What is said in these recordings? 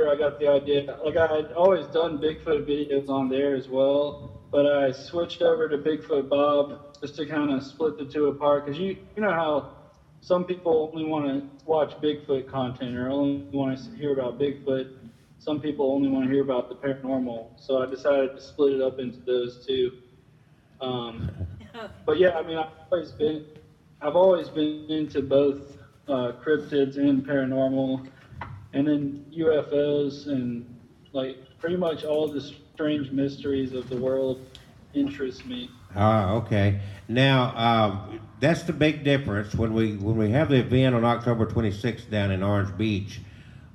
year I got the idea. Like I had always done Bigfoot videos on there as well, but I switched over to Bigfoot Bob just to kind of split the two apart. Because you know how some people only want to watch Bigfoot content or only want to hear about Bigfoot. Some people only want to hear about the paranormal. So I decided to split it up into those two. Um, but yeah, I mean, I've always been into both cryptids and paranormal, and then UFOs and like pretty much all the strange mysteries of the world interest me. Ah, okay. Now, that's the big difference. When we have the event on October 26th down in Orange Beach,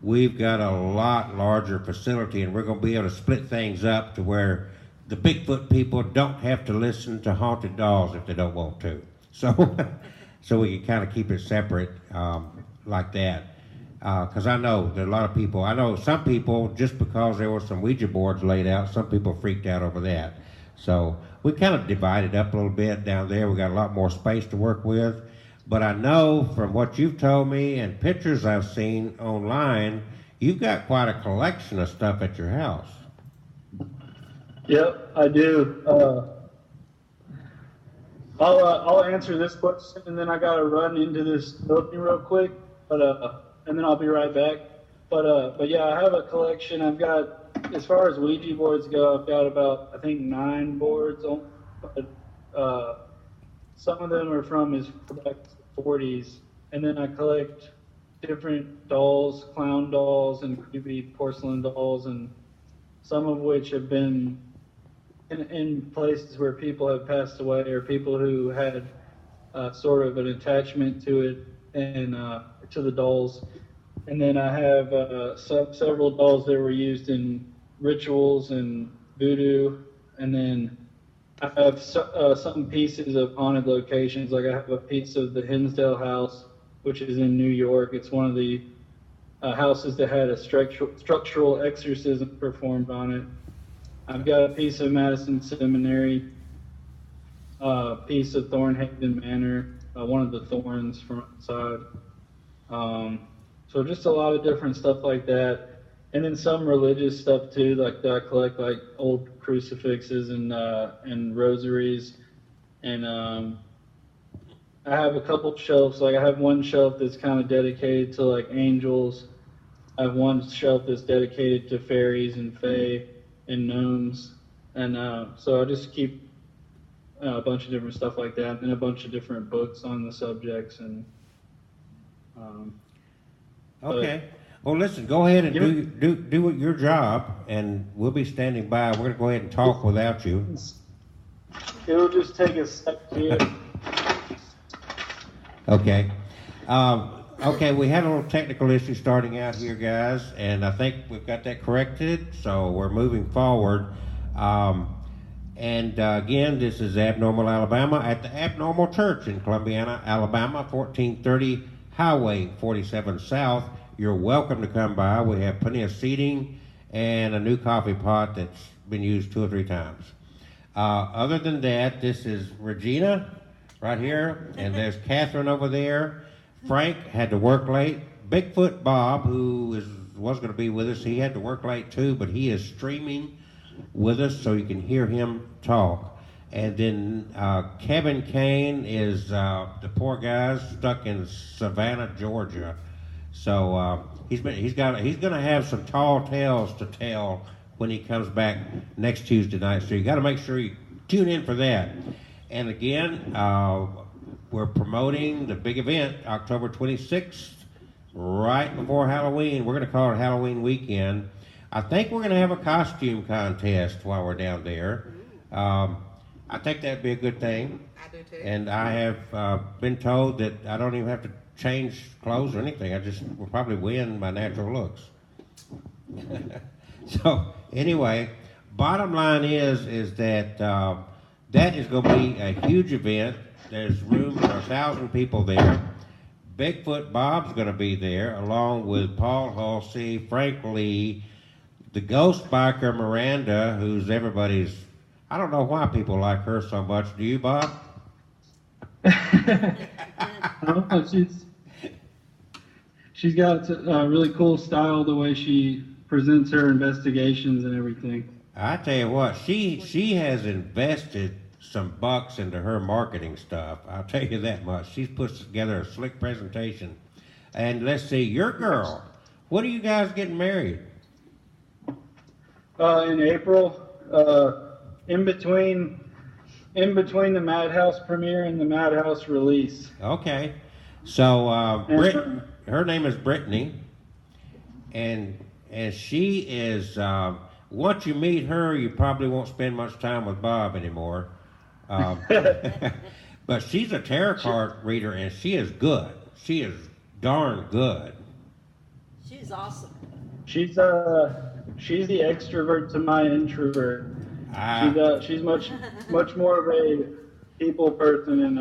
we've got a lot larger facility, and we're going to be able to split things up to where the Bigfoot people don't have to listen to haunted dolls if they don't want to. So, so we can kind of keep it separate like that. Because I know that a lot of people, I know some people, just because there were some Ouija boards laid out, some people freaked out over that. So we kind of divided up a little bit down there. We got a lot more space to work with. But I know from what you've told me and pictures I've seen online, you've got quite a collection of stuff at your house. Yep, I do. I'll answer this question, and then I gotta run into this building real quick. And then I'll be right back. But yeah, I have a collection. I've got, as far as Ouija boards go, I've got about I think 9 boards. But some of them are from as far back as the 40s, and then I collect different dolls, clown dolls, and creepy porcelain dolls, and some of which have been in places where people have passed away or people who had sort of an attachment to it and to the dolls. And then I have several dolls that were used in rituals and voodoo. And then I have some pieces of haunted locations. Like I have a piece of the Hinsdale house, which is in New York. It's one of the houses that had a structural exorcism performed on it. I've got a piece of Madison Seminary, a piece of Thornhaven Manor, one of the thorns from outside. So just a lot of different stuff like that. And then some religious stuff too, like I collect like old crucifixes and rosaries. And I have a couple shelves. Like I have one shelf that's kind of dedicated to like angels. I have one shelf that's dedicated to fairies and fae and gnomes. And so I just keep a bunch of different stuff like that, and a bunch of different books on the subjects. And Okay. Well, listen, go ahead and do your job, and we'll be standing by. We're going to go ahead and talk without you. It'll just take a sec here. Okay. Okay, we had a little technical issue starting out here, guys, and I think we've got that corrected, so we're moving forward. Again, this is Abnormal Alabama at the Abnormal Church in Columbiana, Alabama, 1430 Highway 47 South. You're welcome to come by. We have plenty of seating and a new coffee pot that's been used 2 or 3 times. Other than that, this is Regina right here, and there's Catherine over there. Frank had to work late. Bigfoot Bob, who was going to be with us, he had to work late too, but he is streaming with us so you can hear him talk. And then Kevin Kane is the poor guy's stuck in Savannah, Georgia. So he's going to have some tall tales to tell when he comes back next Tuesday night. So you got to make sure you tune in for that. And again, we're promoting the big event, October 26th, right before Halloween. We're going to call it Halloween weekend. I think we're going to have a costume contest while we're down there. I think that'd be a good thing. I do too. And I have been told that I don't even have to change clothes or anything. I just will probably win my natural looks. So anyway, bottom line is that that is going to be a huge event. There's room for 1,000 people there. Bigfoot Bob's going to be there, along with Paul Halsey, Frank Lee, the ghost biker Miranda, who's everybody's. I don't know why people like her so much. Do you, Bob? She's got a really cool style, the way she presents her investigations and everything. I tell you what, she has invested some bucks into her marketing stuff. I'll tell you that much. She's put together a slick presentation. And let's see, your girl, when are you guys getting married? In April, in between the Madhouse premiere and the Madhouse release. Okay. So her name is Brittany, and she is. Once you meet her, you probably won't spend much time with Bob anymore. But she's a tarot card reader, and she is good. She is darn good. She's awesome. She's the extrovert to my introvert. She's much more of a people person, and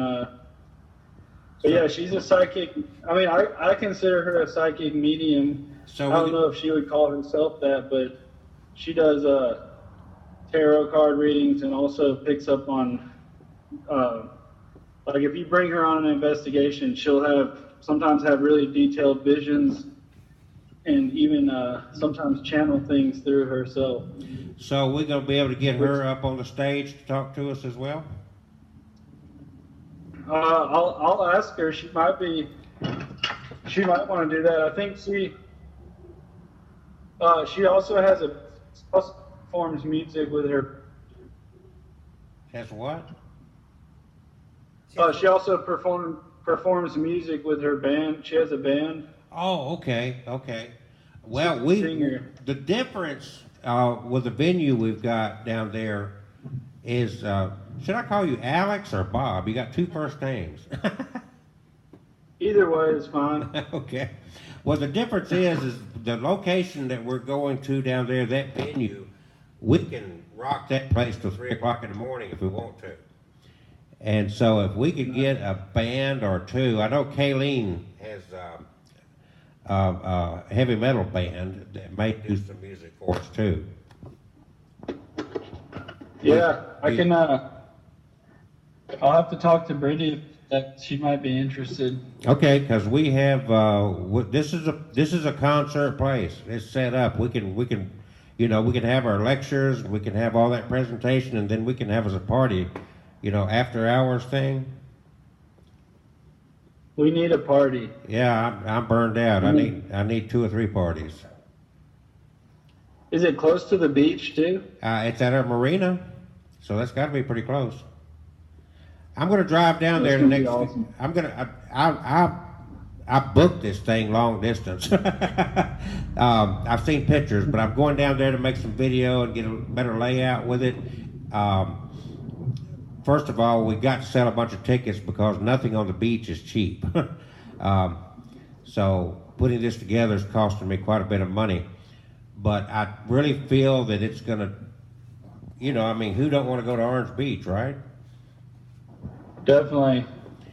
but yeah, she's a psychic. I mean, I consider her a psychic medium. So I don't know if she would call herself that, but she does tarot card readings and also picks up on like if you bring her on an investigation, she'll sometimes have really detailed visions and even sometimes channel things through herself. So we're gonna be able to get her up on the stage to talk to us as well. I'll ask her. She might want to do that. I think she also performs music with her. Has what? She also performs music with her band. She has a band. Oh, okay. Well, Singer. the difference with the venue we've got down there is, should I call you Alex or Bob? You got two first names. Either way is fine. Okay. Well, the difference is the location that we're going to down there, that venue, we can rock that place till 3 o'clock in the morning if we want to. And so if we could get a band or two, I know Kayleen has a heavy metal band that may do some music for us too. Yeah, I can. I'll have to talk to Brittany that she might be interested. Okay, because we have this is a concert place. It's set up. We can have our lectures, we can have all that presentation, and then we can have as a party, after hours thing. We need a party. Yeah, I'm burned out. I need 2 or 3 parties. Is it close to the beach too? It's at our marina, so that's got to be pretty close. I'm going to drive down there That's the gonna next. be awesome. I'm gonna. I booked this thing long distance. I've seen pictures, but I'm going down there to make some video and get a better layout with it. First of all, we got to sell a bunch of tickets because nothing on the beach is cheap. So putting this together is costing me quite a bit of money. But I really feel that it's going to, who don't want to go to Orange Beach, right? Definitely.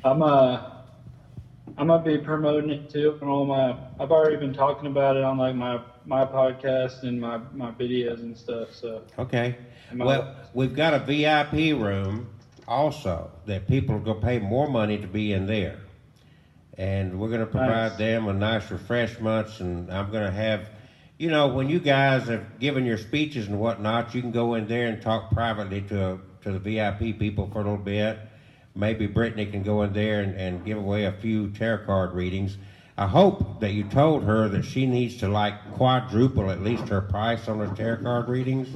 I'm gonna be promoting it too on all my. I've already been talking about it on like my podcast and my videos and stuff. So. Okay. Well, we've got a VIP room also that people are going to pay more money to be in there, and we're going to provide them with nice refreshments. And I'm going to have, when you guys have given your speeches and whatnot, you can go in there and talk privately to the VIP people for a little bit. Maybe Brittany can go in there and give away a few tarot card readings. I hope that you told her that she needs to quadruple at least her price on her tarot card readings.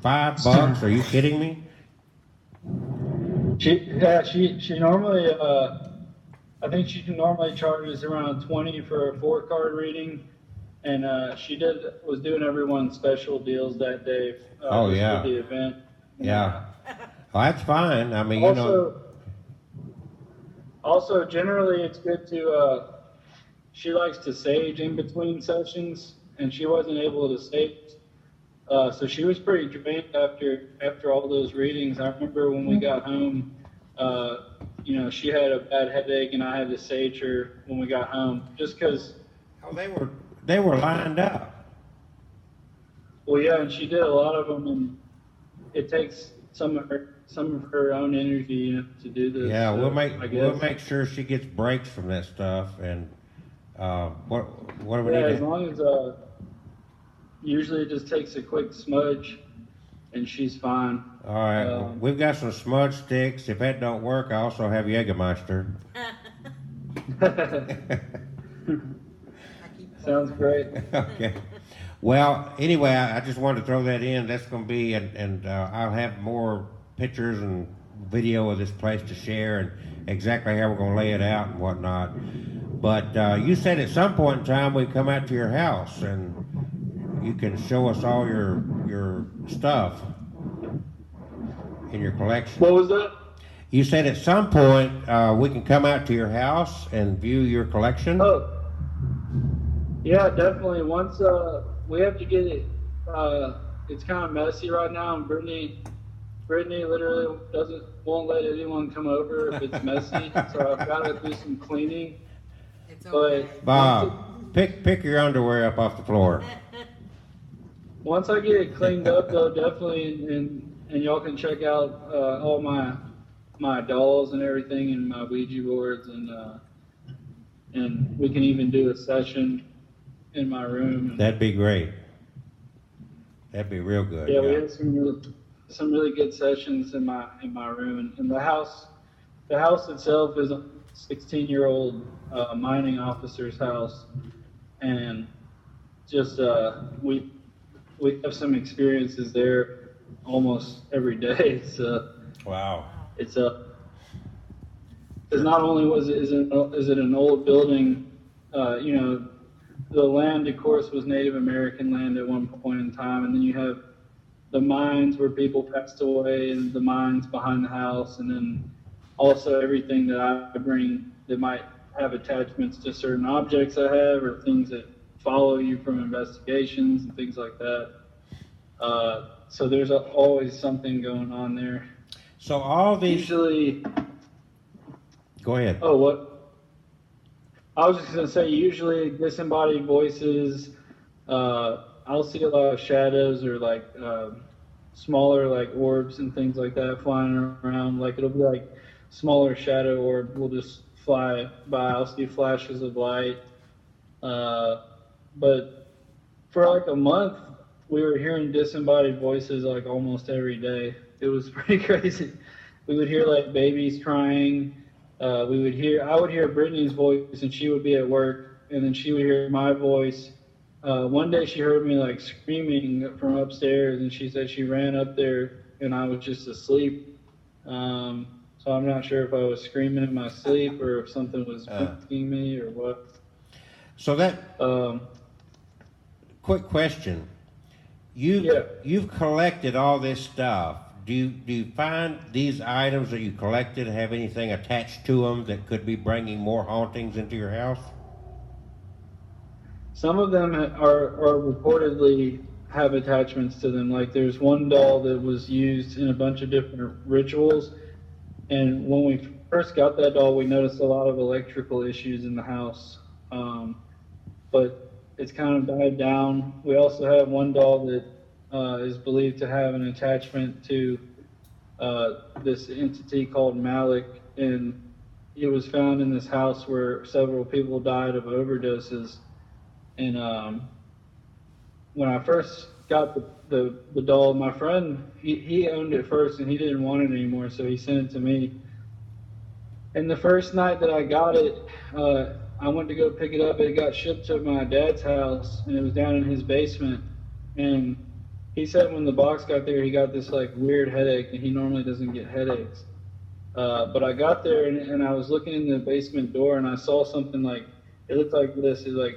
$5? Are you kidding me? She normally I think she normally charges around 20 for a 4-card reading, and she was doing everyone special deals that day. Oh yeah. For the event. Yeah. Well, that's fine. I mean, Also, generally, it's good to. She likes to sage in between sessions, and she wasn't able to sage, so she was pretty drained after all those readings. I remember when we got home, she had a bad headache, and I had to sage her when we got home, just because. Oh, they were lined up. Well, yeah, and she did a lot of them, and it takes some of her own energy to do this. Yeah, so we'll make sure she gets breaks from that stuff. And what do we need? As long usually it just takes a quick smudge, and she's fine. All right, well, we've got some smudge sticks. If that don't work, I also have Jägermeister. Sounds great. Okay. Well, anyway, I just wanted to throw that in. That's going to be, and I'll have more pictures and video of this place to share and exactly how we're going to lay it out and whatnot. But you said at some point in time we come out to your house and you can show us all your stuff in your collection. What was that? You said at some point we can come out to your house and view your collection. Oh, yeah, definitely. Once we have to get it. It's kind of messy right now, and Brittany literally won't let anyone come over if it's messy. So I've got to do some cleaning. It's okay. But Bob, pick your underwear up off the floor. once I get it cleaned up, though, definitely, and y'all can check out all my dolls and everything, and my Ouija boards, and we can even do a session in my room. That'd be great. That'd be real good. Yeah, we had some really good sessions in my room, and the house itself is a 16-year-old mining officer's house, and just we have some experiences there almost every day. So Wow. it's because not only is it an old building, the land, of course, was Native American land at one point in time, and then you have the mines where people passed away, and the mines behind the house, and then also everything that I bring that might have attachments to certain objects I have, or things that follow you from investigations and things like that. So there's always something going on there. So all these. Usually. Go ahead. Oh, what? I was just going to say, usually disembodied voices, I'll see a lot of shadows or like smaller like orbs and things like that flying around. Like it'll be like smaller shadow orb will just fly by. I'll see flashes of light. But for like a month, we were hearing disembodied voices like almost every day. It was pretty crazy. We would hear like babies crying. I would hear Brittany's voice, and she would be at work, and then she would hear my voice. One day she heard me like screaming from upstairs, and she said she ran up there, and I was just asleep. So I'm not sure if I was screaming in my sleep or if something was waking me or what. So that quick question: you've collected all this stuff. Do you find these items that you collected have anything attached to them that could be bringing more hauntings into your house? Some of them are reportedly have attachments to them. Like there's one doll that was used in a bunch of different rituals, and when we first got that doll, we noticed a lot of electrical issues in the house. But it's kind of died down. We also have one doll that is believed to have an attachment to this entity called Malik, and it was found in this house where several people died of overdoses. And when I first got the doll, my friend, he owned it first, and he didn't want it anymore, so he sent it to me. And the first night that I got it, I went to go pick it up. It got shipped to my dad's house, and it was down in his basement. And he said when the box got there, he got this like weird headache, and he normally doesn't get headaches. But I got there, and I was looking in the basement door, and I saw something like, it looked like this. It was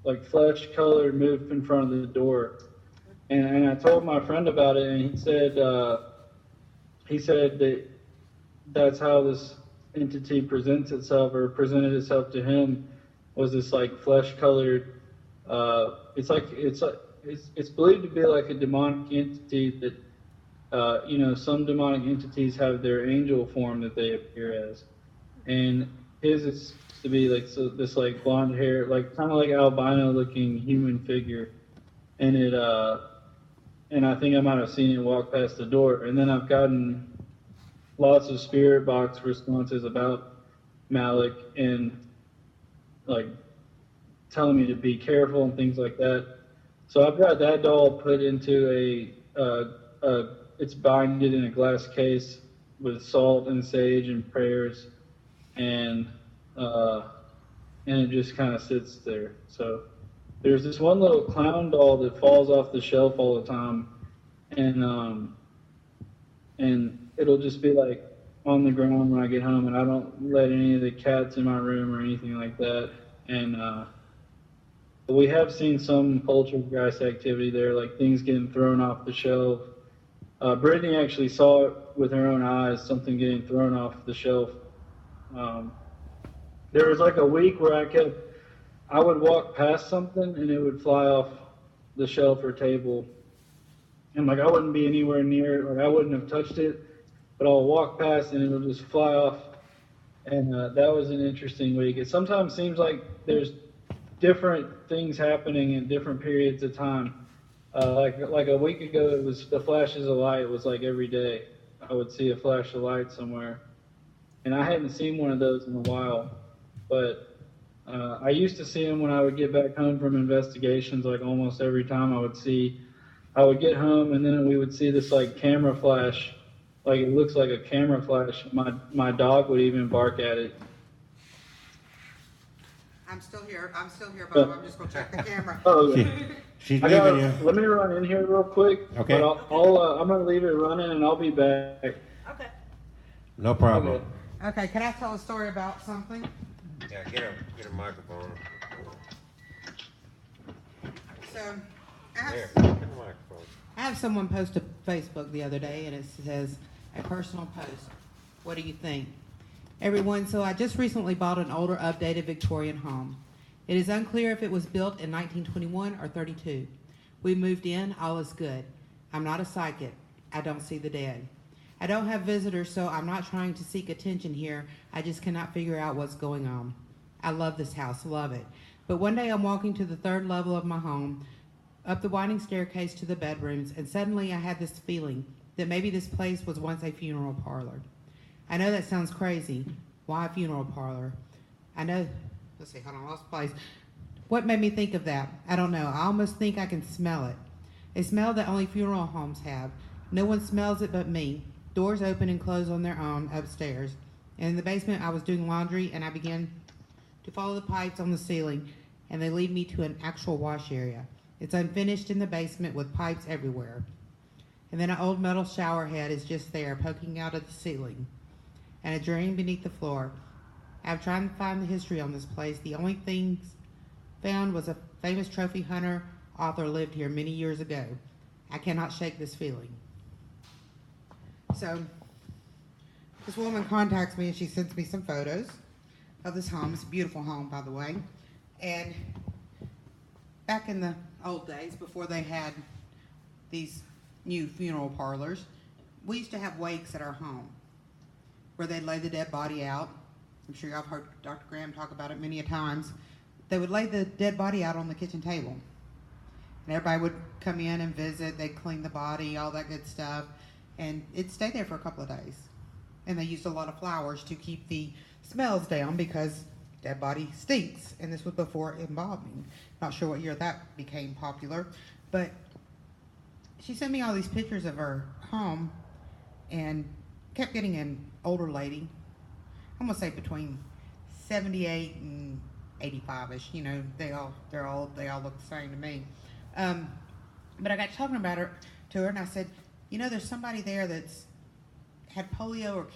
like flesh colored moved in front of the door. And I told my friend about it, and he said that that's how this entity presents itself, or presented itself to him, was this like flesh colored, it's believed to be like a demonic entity that, some demonic entities have their angel form that they appear as. And his is to be like this like blonde hair, like kind of like albino looking human figure. And and I think I might have seen it walk past the door. And then I've gotten lots of spirit box responses about Malik and like telling me to be careful and things like that. So I've got that doll put into it's binded in a glass case with salt and sage and prayers, and uh, and it just kind of sits there. So there's this one little clown doll that falls off the shelf all the time, and it'll just be like on the ground when I get home, and I don't let any of the cats in my room or anything like that. And we have seen some poltergeist activity there, like things getting thrown off the shelf. Brittany actually saw it with her own eyes, something getting thrown off the shelf. Um, there was like a week where I would walk past something and it would fly off the shelf or table, and like I wouldn't be anywhere near it, or I wouldn't have touched it, but I'll walk past and it'll just fly off. And that was an interesting week. It sometimes seems like there's different things happening in different periods of time. Like a week ago, it was the flashes of light was like every day. I would see a flash of light somewhere, and I hadn't seen one of those in a while. But I used to see them when I would get back home from investigations. Like almost every time I would get home, and then we would see this like camera flash, like it looks like a camera flash. My dog would even bark at it. I'm still here, Bob. I'm just gonna check the camera. Oh, She, okay. she's leaving you. Let me run in here real quick. Okay. But I'm gonna leave it running and I'll be back. Okay. No problem. Okay. Okay, can I tell a story about something? Yeah, get a microphone. So, There, get the microphone. I have someone post to Facebook the other day, and it says, a personal post. What do you think? Everyone, so I just recently bought an older, updated Victorian home. It is unclear if it was built in 1921 or 32. We moved in, all is good. I'm not a psychic. I don't see the dead. I don't have visitors, so I'm not trying to seek attention here. I just cannot figure out what's going on. I love this house, love it. But one day I'm walking to the third level of my home, up the winding staircase to the bedrooms, and suddenly I had this feeling that maybe this place was once a funeral parlor. I know that sounds crazy. Why a funeral parlor? I know, let's see, hold on, I lost place. What made me think of that? I don't know. I almost think I can smell it. A smell that only funeral homes have. No one smells it but me. Doors open and close on their own upstairs. And in the basement, I was doing laundry, and I began to follow the pipes on the ceiling, and they lead me to an actual wash area. It's unfinished in the basement with pipes everywhere. And then an old metal shower head is just there, poking out of the ceiling, and a drain beneath the floor. I've tried to find the history on this place. The only things found was a famous trophy hunter author lived here many years ago. I cannot shake this feeling. So, this woman contacts me and she sends me some photos of this home. It's a beautiful home, by the way. And back in the old days, before they had these new funeral parlors, we used to have wakes at our home where they'd lay the dead body out. I'm sure y'all have heard Dr. Graham talk about it many a times. They would lay the dead body out on the kitchen table. And everybody would come in and visit. They'd clean the body, all that good stuff. And it'd stay there for a couple of days. And they used a lot of flowers to keep the smells down because dead body stinks. And this was before embalming. Not sure what year that became popular. But she sent me all these pictures of her home and kept getting an older lady. I'm going to say between 78 and 85-ish. You know, they all look the same to me. But I got talking about her to her, and I said, you know, there's somebody there that's had polio or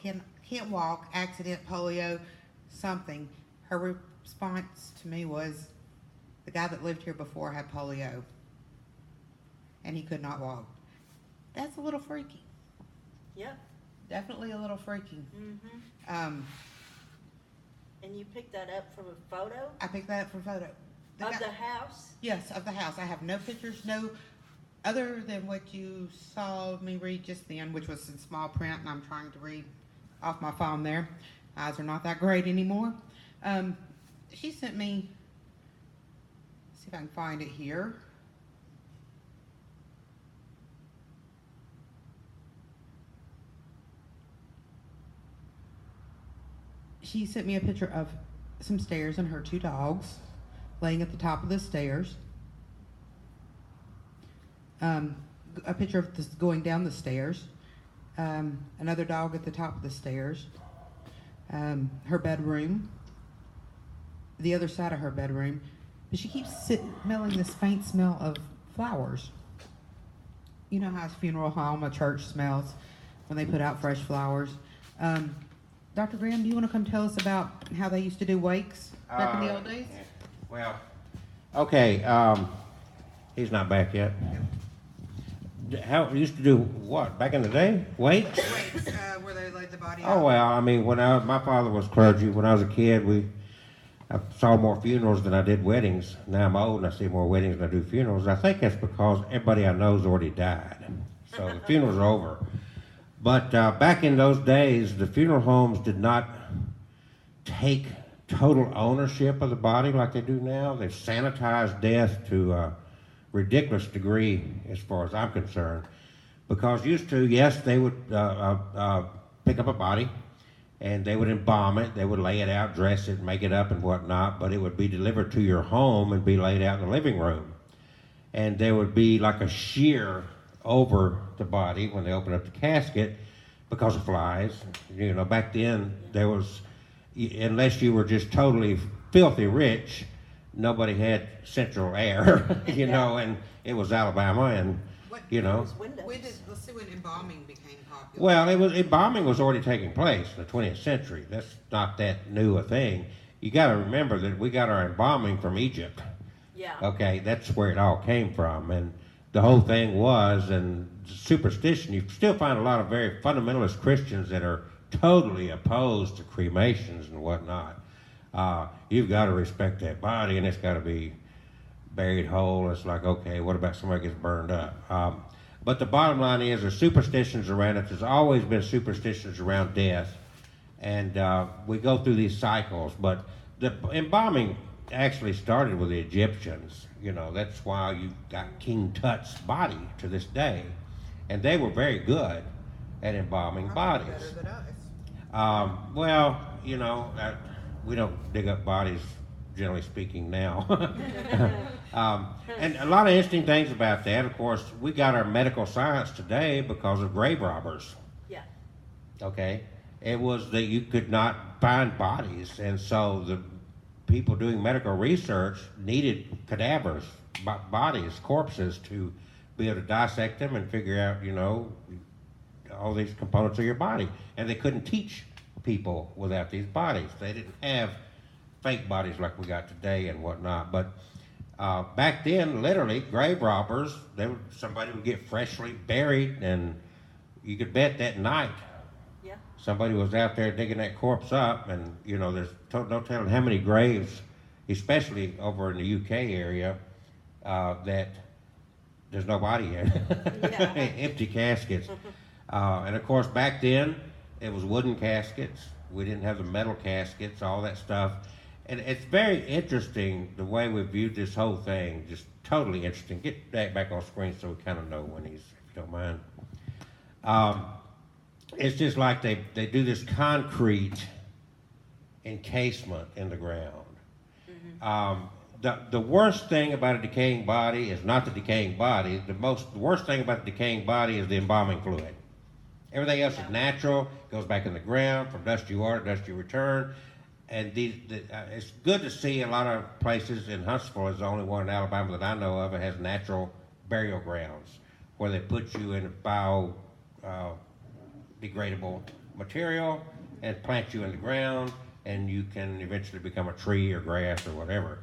can't walk, accident, polio, something. Her response to me was, the guy that lived here before had polio, and he could not walk. That's a little freaky. Yep. Definitely a little freaky. Mm-hmm. And you picked that up from a photo? I picked that up from a photo. The house? Yes, of the house. I have no pictures, no other than what you saw me read just then, which was in small print, and I'm trying to read off my phone there. Eyes are not that great anymore. She sent me, see if I can find it here. She sent me a picture of some stairs and her two dogs laying at the top of the stairs. a picture of this going down the stairs, another dog at the top of the stairs, her bedroom, the other side of her bedroom, but she keeps smelling this faint smell of flowers. You know how a funeral home, a church smells when they put out fresh flowers. Dr. Graham, do you want to come tell us about how they used to do wakes back in the old days? Well, okay, he's not back yet. How we used to do what back in the day? Wakes? Wakes, where they laid the body Oh out. well, I mean, my father was clergy. When I was a kid, I saw more funerals than I did weddings. Now I'm old and I see more weddings than I do funerals. I think that's because everybody I know's already died, so the funerals are over. But back in those days, the funeral homes did not take total ownership of the body like they do now. They've sanitized death to a ridiculous degree, as far as I'm concerned. Because used to, yes, they would pick up a body and they would embalm it, they would lay it out, dress it, make it up and whatnot, but it would be delivered to your home and be laid out in the living room. And there would be like a sheer over the body when they opened up the casket because of flies. You know, back then there was, unless you were just totally filthy rich, nobody had central air, you know, and it was Alabama and, you know. Let's see when embalming became popular. Well, embalming was already taking place in the 20th century. That's not that new a thing. You got to remember that we got our embalming from Egypt. Yeah. Okay, that's where it all came from, and the whole thing was, and superstition. You still find a lot of very fundamentalist Christians that are totally opposed to cremations and whatnot. You've got to respect that body, and it's got to be buried whole. It's like, okay, what about somebody gets burned up? But the bottom line is there's superstitions around it. There's always been superstitions around death, and we go through these cycles. But the embalming actually started with the Egyptians. You know, that's why you got King Tut's body to this day, and they were very good at embalming bodies. Better than us. Well, you know, we don't dig up bodies, generally speaking, now. And a lot of interesting things about that. Of course, we got our medical science today because of grave robbers. Yeah. Okay? It was that you could not find bodies, and so the people doing medical research needed cadavers, bodies, corpses, to be able to dissect them and figure out, you know, all these components of your body. And they couldn't teach people without these bodies. They didn't have fake bodies like we got today and whatnot. But back then, literally, grave robbers, somebody would get freshly buried, and you could bet that night Yeah. somebody was out there digging that corpse up, and, you know, there's no telling how many graves, especially over in the UK area, that there's no body in. Yeah. Empty caskets. And of course, back then, it was wooden caskets. We didn't have the metal caskets, all that stuff. And it's very interesting the way we viewed this whole thing. Just totally interesting. Get that back on screen so we kind of know when if you don't mind. It's just like they do this concrete encasement in the ground. The worst thing about a decaying body is not the decaying body. The worst thing about the decaying body is the embalming fluid. Everything else is natural, goes back in the ground, from dust you are, dust you return. And it's good to see a lot of places. In Huntsville is the only one in Alabama that I know of that has natural burial grounds where they put you in a biodegradable material and plant you in the ground, and you can eventually become a tree or grass or whatever.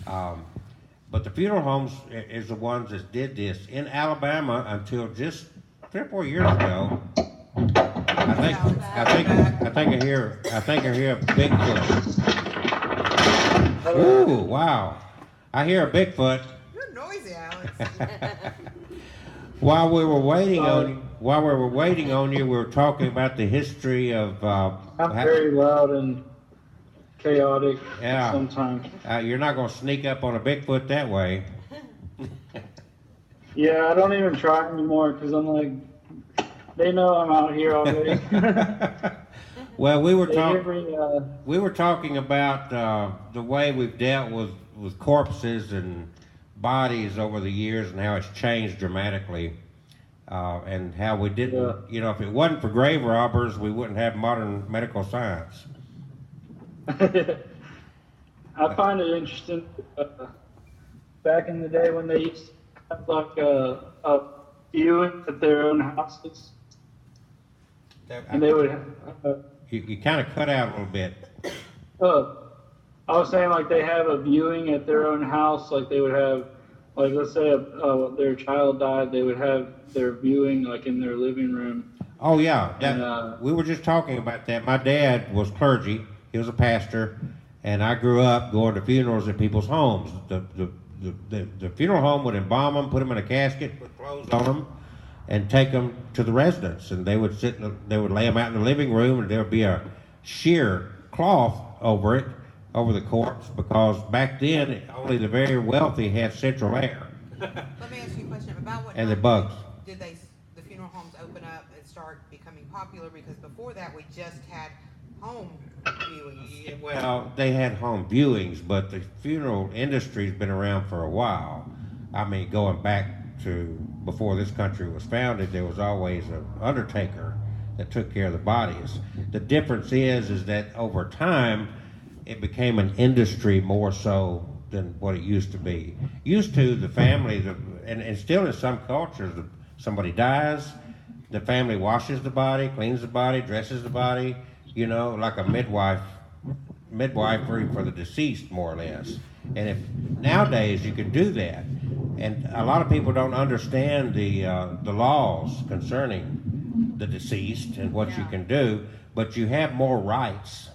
But the funeral homes is the ones that did this in Alabama until just 3 or 4 years ago. I think I hear a Bigfoot. Ooh, wow! I hear a Bigfoot. You're noisy, Alex. While we were waiting on you, we were talking about the history of. I'm very loud and chaotic sometimes. You're not going to sneak up on a Bigfoot that way. Yeah, I don't even try anymore because I'm like, they know I'm out here already. Well, we were They talking about the way we've dealt with corpses and bodies over the years and how it's changed dramatically, and how we didn't, you know, if it wasn't for grave robbers, we wouldn't have modern medical science. I find it interesting. Back in the day when they used to have like a viewing at their own houses, and they would. You kind of cut out a little bit. I was saying like they have a viewing at their own house, like they would have, like let's say their child died, they would have their viewing like in their living room. Oh yeah, we were just talking about that. My dad was clergy; he was a pastor, and I grew up going to funerals at people's homes. The funeral home would embalm them, put them in a casket, put clothes on them, and take them to the residence. And they would they would lay them out in the living room, and there would be a sheer cloth over it, over the corpse, because back then only the very wealthy had central air. Let me ask you a question about what. And the bugs. Did the funeral homes open up and start becoming popular? Because before that, we just had home viewings. Yeah, well, they had home viewings, but the funeral industry's been around for a while. I mean, going back to before this country was founded, there was always an undertaker that took care of the bodies. The difference is that over time, it became an industry more so than what it used to be. Used to, the family, and still in some cultures, somebody dies, the family washes the body, cleans the body, dresses the body, you know, like a midwifery for the deceased, more or less. And if nowadays you can do that, and a lot of people don't understand the laws concerning the deceased and what you can do, but you have more rights,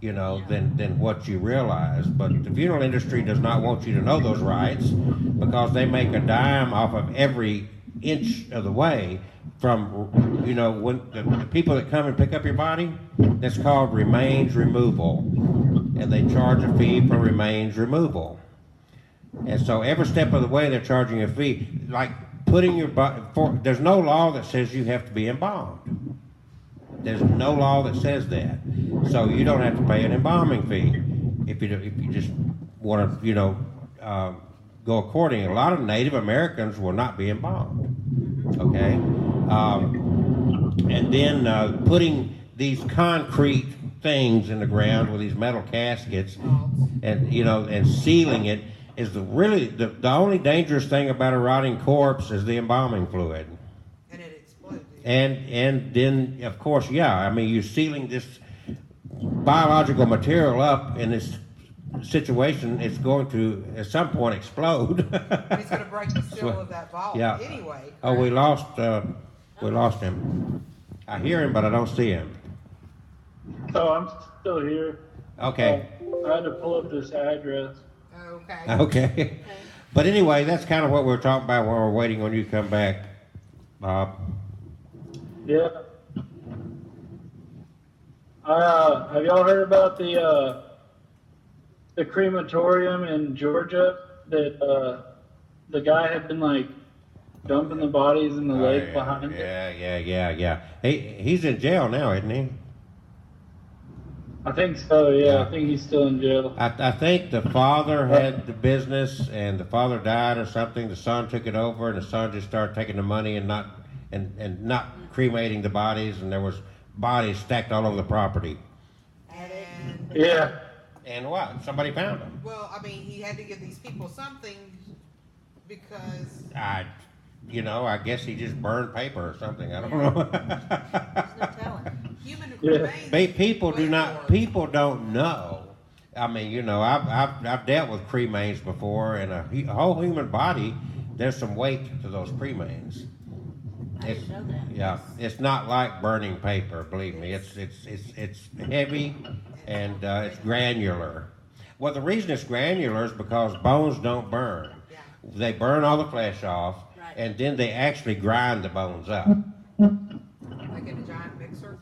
you know, than what you realize. But the funeral industry does not want you to know those rights, because they make a dime off of every inch of the way from, you know, when the people that come and pick up your body, that's called remains removal, and they charge a fee for remains removal. And so every step of the way they're charging a fee, like putting your body, there's no law that says you have to be embalmed. There's no law that says that. So you don't have to pay an embalming fee if you just want to, you know, go according. A lot of Native Americans will not be embalmed. Okay? And then putting these concrete things in the ground with these metal caskets, and you know, and sealing it is the only dangerous thing about a rotting corpse is the embalming fluid. And it exploded. And then of course, yeah, I mean, you're sealing this biological material up in this situation. It's going to at some point explode. He's going to break the seal of that vault. Yeah. Anyway. Oh, we lost him. I hear him, but I don't see him. Oh, I'm still here. Okay. I had to pull up this address. Okay. Okay. But anyway, that's kind of what we're talking about when we're waiting on you to come back, Bob. Yeah. Have y'all heard about the crematorium in Georgia that the guy had been like dumping the bodies in the lake behind it? Yeah. He's in jail now, isn't he? I think so, yeah. I think he's still in jail. I think the father had the business, and the father died or something. The son took it over, and the son just started taking the money and not cremating the bodies, and there was bodies stacked all over the property. And Yeah. And what? Somebody found them. well, I mean, he had to give these people something because I guess he just burned paper or something. I don't know. There's no telling. human Yeah. remains. People don't know. I mean, you know, I've dealt with cremains before, and a whole human body, there's some weight to those cremains. I didn't know that. Yeah, it's not like burning paper. Believe me, it's heavy, and it's granular. Well, the reason it's granular is because bones don't burn. Yeah. They burn all the flesh off, Right. and then they actually grind the bones up. Like in a giant mixer,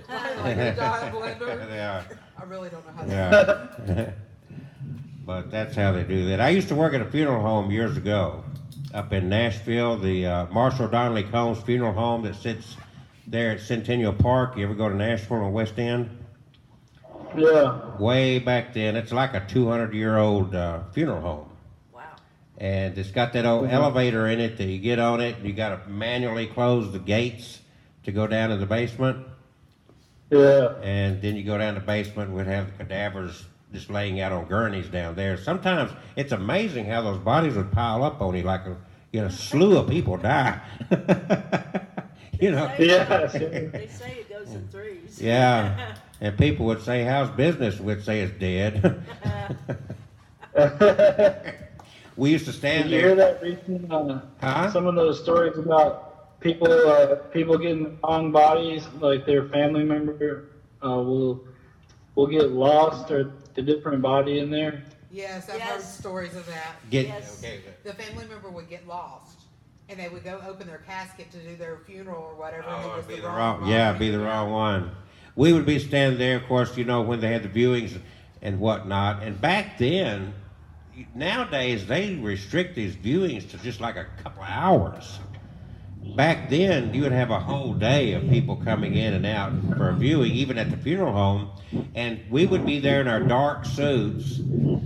like a giant blender. Yeah. I really don't know how to. Yeah. But that's how they do that. I used to work at a funeral home years ago up in Nashville, the Marshall Donnelly Combs Funeral Home that sits there at Centennial Park. You ever go to Nashville on West End? Yeah. Way back then, it's like a 200-year-old funeral home. Wow. and it's got that old elevator in it that you get on it, and you got to manually close the gates to go down to the basement. Yeah. And then you go down the basement, we'd have the cadavers just laying out on gurneys down there. Sometimes it's amazing how those bodies would pile up on you, like a slew of people die. You know. Yes. They say it goes in threes. Yeah, and people would say, "How's business?" We'd say it's dead. We used to Did stand you hear there. that recent? Huh? Some of those stories about people getting wrong bodies, like their family member will get lost or a different body in there. Yes, I've heard stories of that. Yes. Okay. The family member would get lost, and they would go open their casket to do their funeral or whatever, and it Oh, was it'd be the the wrong wrong, yeah, body. be the wrong one. We would be standing there, of course, you know, when they had the viewings and whatnot. And back then, nowadays they restrict these viewings to just like a couple of hours. Back then, you would have a whole day of people coming in and out for a viewing, even at the funeral home. And we would be there in our dark suits,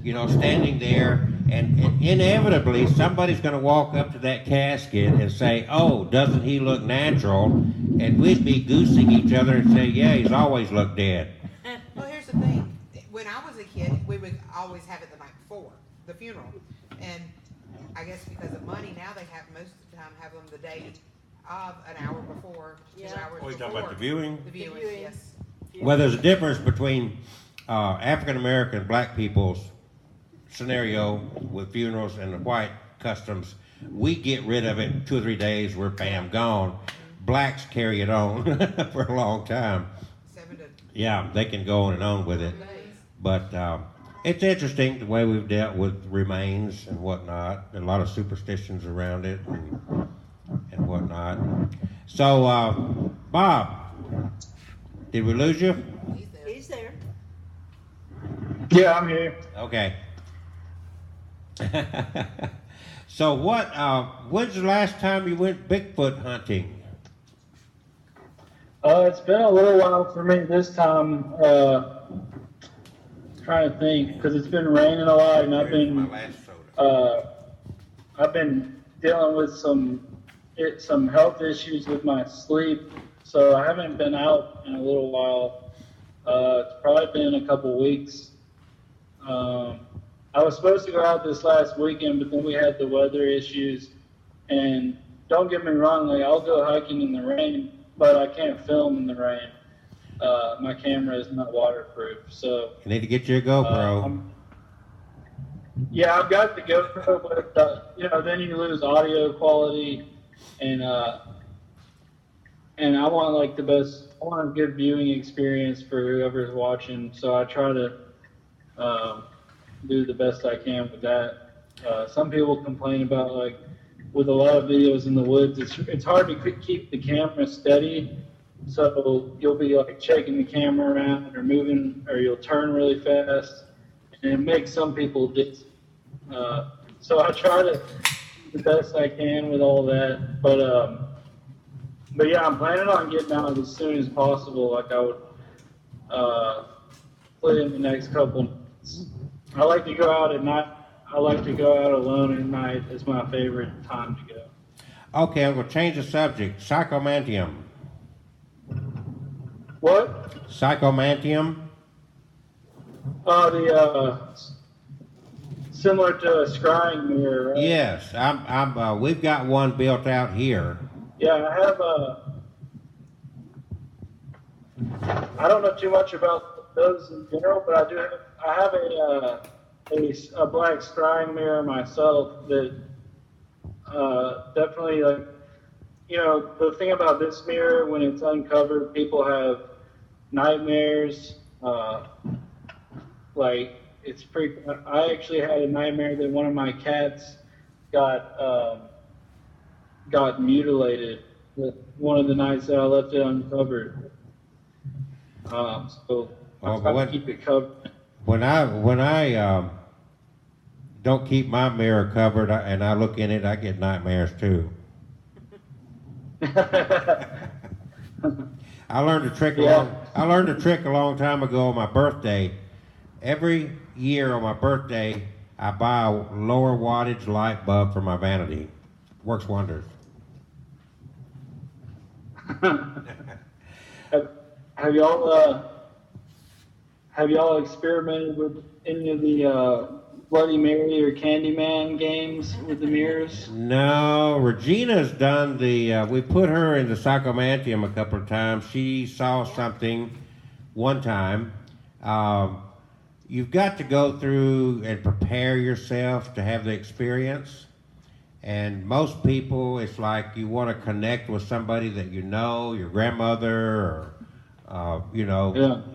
you know, standing there, and inevitably somebody's going to walk up to that casket and say, "Oh, doesn't he look natural?" And we'd be goosing each other and say, "Yeah, he's always looked dead." Well, here's the thing. When I was a kid, we would always have it the night before the funeral, and I guess because of money, now they have most of the time have them the day of, an hour before, 2 Yeah. hours Oh, you before. talking about the viewing? The viewing, viewing. yes. Well, there's a difference between African American black people's scenario with funerals and the white customs. We get rid of it 2 or 3 days, we're bam, gone. Blacks carry it on for a long time. 7 to Yeah, they can go on and on with it. 10 days. But it's interesting the way we've dealt with remains and whatnot. A lot of superstitions around it and whatnot. So, Bob, did we lose you? He's there. He's there. Yeah, I'm here. Okay. So when's the last time you went Bigfoot hunting? It's been a little while for me this time. Trying to think, because it's been raining a lot, and My last soda. I've been dealing with some health issues with my sleep, so I haven't been out in a little while. It's probably been a couple weeks. I was supposed to go out this last weekend, but then we had the weather issues. And don't get me wrong, like I'll go hiking in the rain, but I can't film in the rain. My camera is not waterproof, so. You need to get you a GoPro. Yeah, I've got the GoPro, but then you lose audio quality, and I want like the best. I want a good viewing experience for whoever's watching, so I try to do the best I can with that. Some people complain about like with a lot of videos in the woods, it's hard to keep the camera steady. So you'll be like shaking the camera around or moving, or you'll turn really fast, and it makes some people dizzy. So I try to do the best I can with all that, but yeah, I'm planning on getting out as soon as possible. Like I would put in the next couple months. I like to go out at night. I like to go out alone at night. It's my favorite time to go. Okay, I'm going to change the subject. Psychomantium. What? Psychomantium? Similar to a scrying mirror, right? Yes, we've got one built out here. Yeah, I don't know too much about those in general, but I have a black scrying mirror myself that definitely, like, the thing about this mirror, when it's uncovered, people have nightmares. Like, it's pretty. I actually had a nightmare that one of my cats got mutilated one of the nights that I left it uncovered. So I try to keep it covered. When I don't keep my mirror covered and I look in it, I get nightmares too. I learned a trick. I learned a trick a long time ago on my birthday. Every year on my birthday, I buy a lower wattage light bulb for my vanity. Works wonders. Have y'all experimented with any of the Bloody Mary or Candyman games with the mirrors? No, Regina's done the, we put her in the psychomantium a couple of times. She saw something one time. You've got to go through and prepare yourself to have the experience. And most people, it's like you want to connect with somebody that you know, your grandmother or,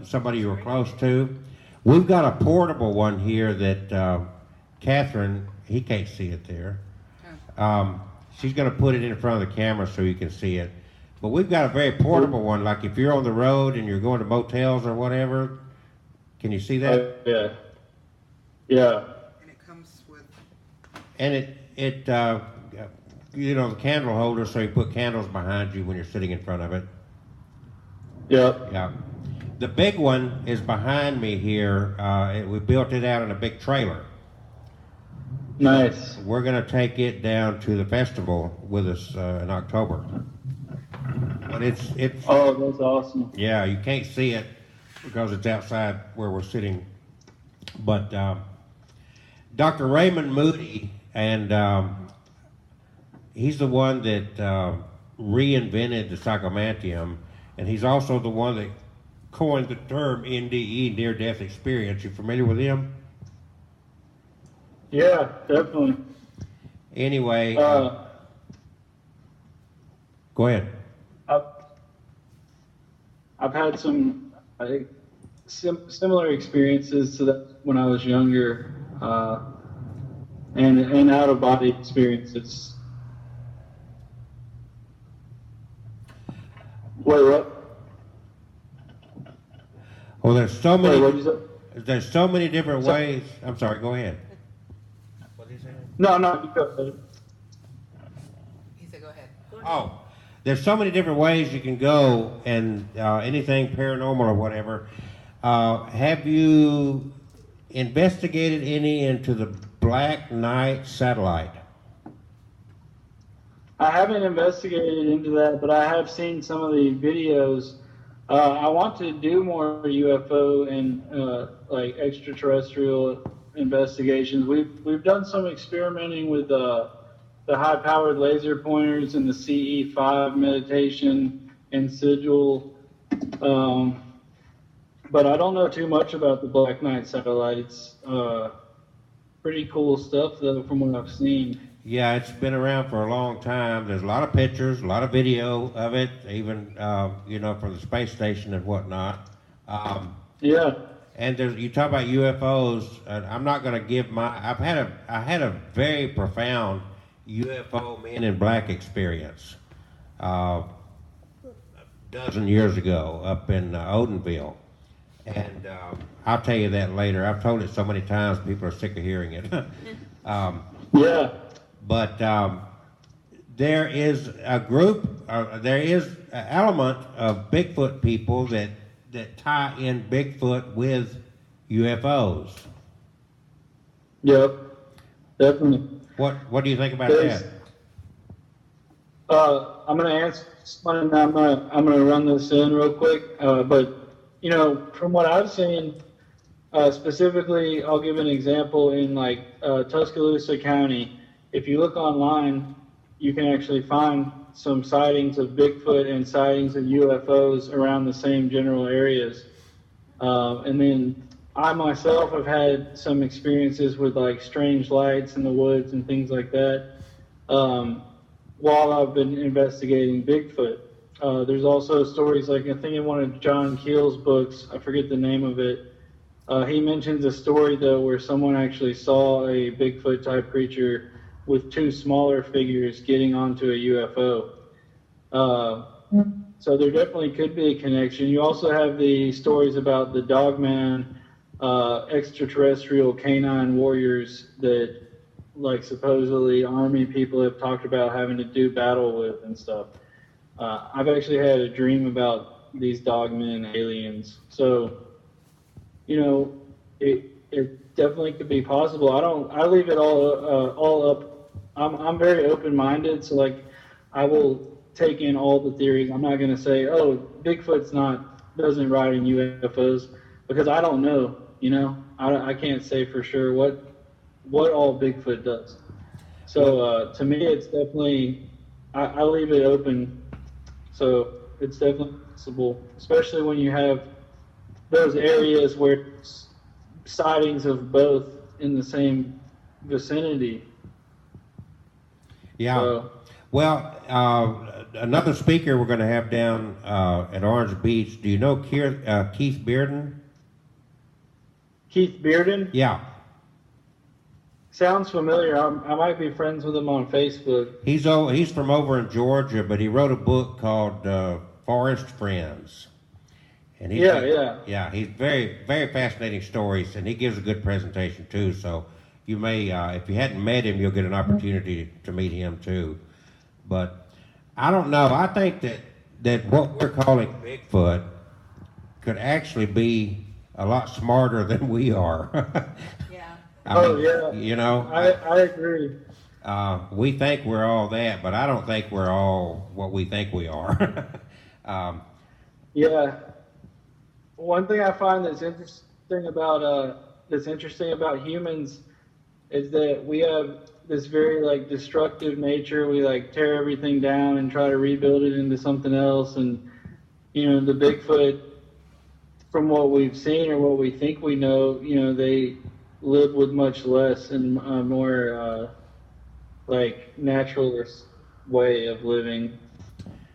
somebody you were close to. We've got a portable one here that Catherine, he can't see it there. She's going to put it in front of the camera so you can see it. But we've got a very portable one, like if you're on the road and you're going to motels or whatever. Can you see that? Yeah. Yeah. And it comes with. And it the candle holder, so you put candles behind you when you're sitting in front of it. Yep. Yeah. The big one is behind me here. We built it out in a big trailer. Nice. We're going to take it down to the festival with us in October. But it's. Oh, that's awesome. Yeah, you can't see it because it's outside where we're sitting. But Dr. Raymond Moody, and he's the one that reinvented the psychomantium, and he's also the one that coined the term NDE, near-death experience. You familiar with him? Yeah, definitely. Anyway, go ahead. I've had some similar experiences to that when I was younger, and out of body experiences. Wait, what? Well, there's so many. Wait, what'd you say? There's so many different ways. I'm sorry. Go ahead. What did you say? No, you go ahead. He said, "Go ahead." Oh, there's so many different ways you can go, and anything paranormal or whatever. Have you investigated any into the Black Knight satellite? I haven't investigated into that, but I have seen some of the videos. I want to do more UFO and like extraterrestrial investigations. We've done some experimenting with the high-powered laser pointers and the CE5 meditation and sigil, but I don't know too much about the Black Knight satellite. It's pretty cool stuff, though, from what I've seen. Yeah, it's been around for a long time. There's a lot of pictures, a lot of video of it, even from the space station and whatnot. Yeah. And you talk about UFOs, and I'm not going to give I had a very profound UFO Men in Black experience a dozen years ago up in Odenville. And I'll tell you that later. I've told it so many times, people are sick of hearing it. Yeah. But there is a group, there is an element of Bigfoot people that tie in Bigfoot with UFOs. Yep. Definitely. What do you think about There's- that? I'm going to answer this one, and I'm gonna run this in real quick. But from what I've seen, specifically, I'll give an example in like Tuscaloosa County. If you look online, you can actually find some sightings of Bigfoot and sightings of UFOs around the same general areas. And then I myself have had some experiences with like strange lights in the woods and things like that while I've been investigating Bigfoot. There's also stories like, I think in one of John Keel's books, I forget the name of it, he mentions a story though where someone actually saw a Bigfoot type creature with two smaller figures getting onto a UFO. So there definitely could be a connection. You also have the stories about the Dogman extraterrestrial canine warriors that like supposedly army people have talked about having to do battle with and stuff. I've actually had a dream about these Dogman aliens. So, it definitely could be possible. I leave it all up. I'm very open-minded, so like, I will take in all the theories. I'm not gonna say, oh, Bigfoot's doesn't ride in UFOs, because I don't know. I can't say for sure what all Bigfoot does. So to me, it's definitely I leave it open. So it's definitely possible, especially when you have those areas where there's sightings of both in the same vicinity. Yeah. So Well, another speaker we're going to have down at Orange Beach. Do you know Keith Bearden? Keith Bearden Yeah. sounds familiar. I might be friends with him on Facebook. He's from over in Georgia, but he wrote a book called Forest Friends. And Yeah. He's very, very fascinating stories, and he gives a good presentation too. So you may, if you hadn't met him, you'll get an opportunity to meet him too. But I don't know. I think that what we're calling Bigfoot could actually be a lot smarter than we are. Yeah. Yeah. You know, I agree. we think we're all that, but I don't think we're all what we think we are. Yeah. One thing I find that's interesting about humans is that we have this very like destructive nature. We like tear everything down and try to rebuild it into something else. And the Bigfoot, from what we've seen or what we think we know, they live with much less and more like naturalist way of living.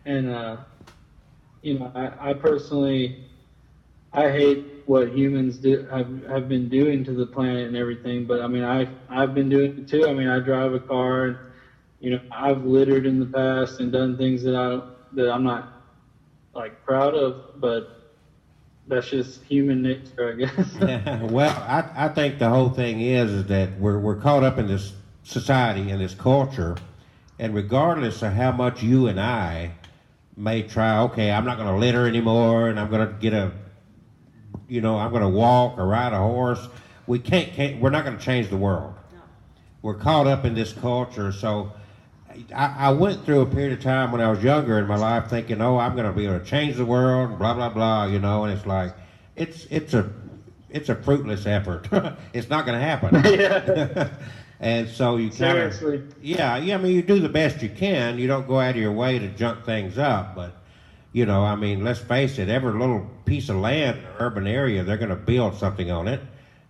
And I personally, I hate what humans have been doing to the planet and everything. But I mean, I've been doing it too. I mean, I drive a car, and I've littered in the past and done things that I'm not like proud of. But that's just human nature, I guess. Well, I think the whole thing is that we're caught up in this society and this culture, and regardless of how much you and I may try, okay, I'm not going to litter anymore, and I'm going to I'm going to walk or ride a horse. We're not going to change the world. No. We're caught up in this culture. So I went through a period of time when I was younger in my life thinking, oh, I'm going to be able to change the world, and blah, blah, blah, and it's like, it's a fruitless effort. It's not going to happen. Yeah. And so you kind of, Seriously. yeah, I mean, you do the best you can. You don't go out of your way to junk things up, but I mean, let's face it, every little piece of land in an urban area, they're going to build something on it.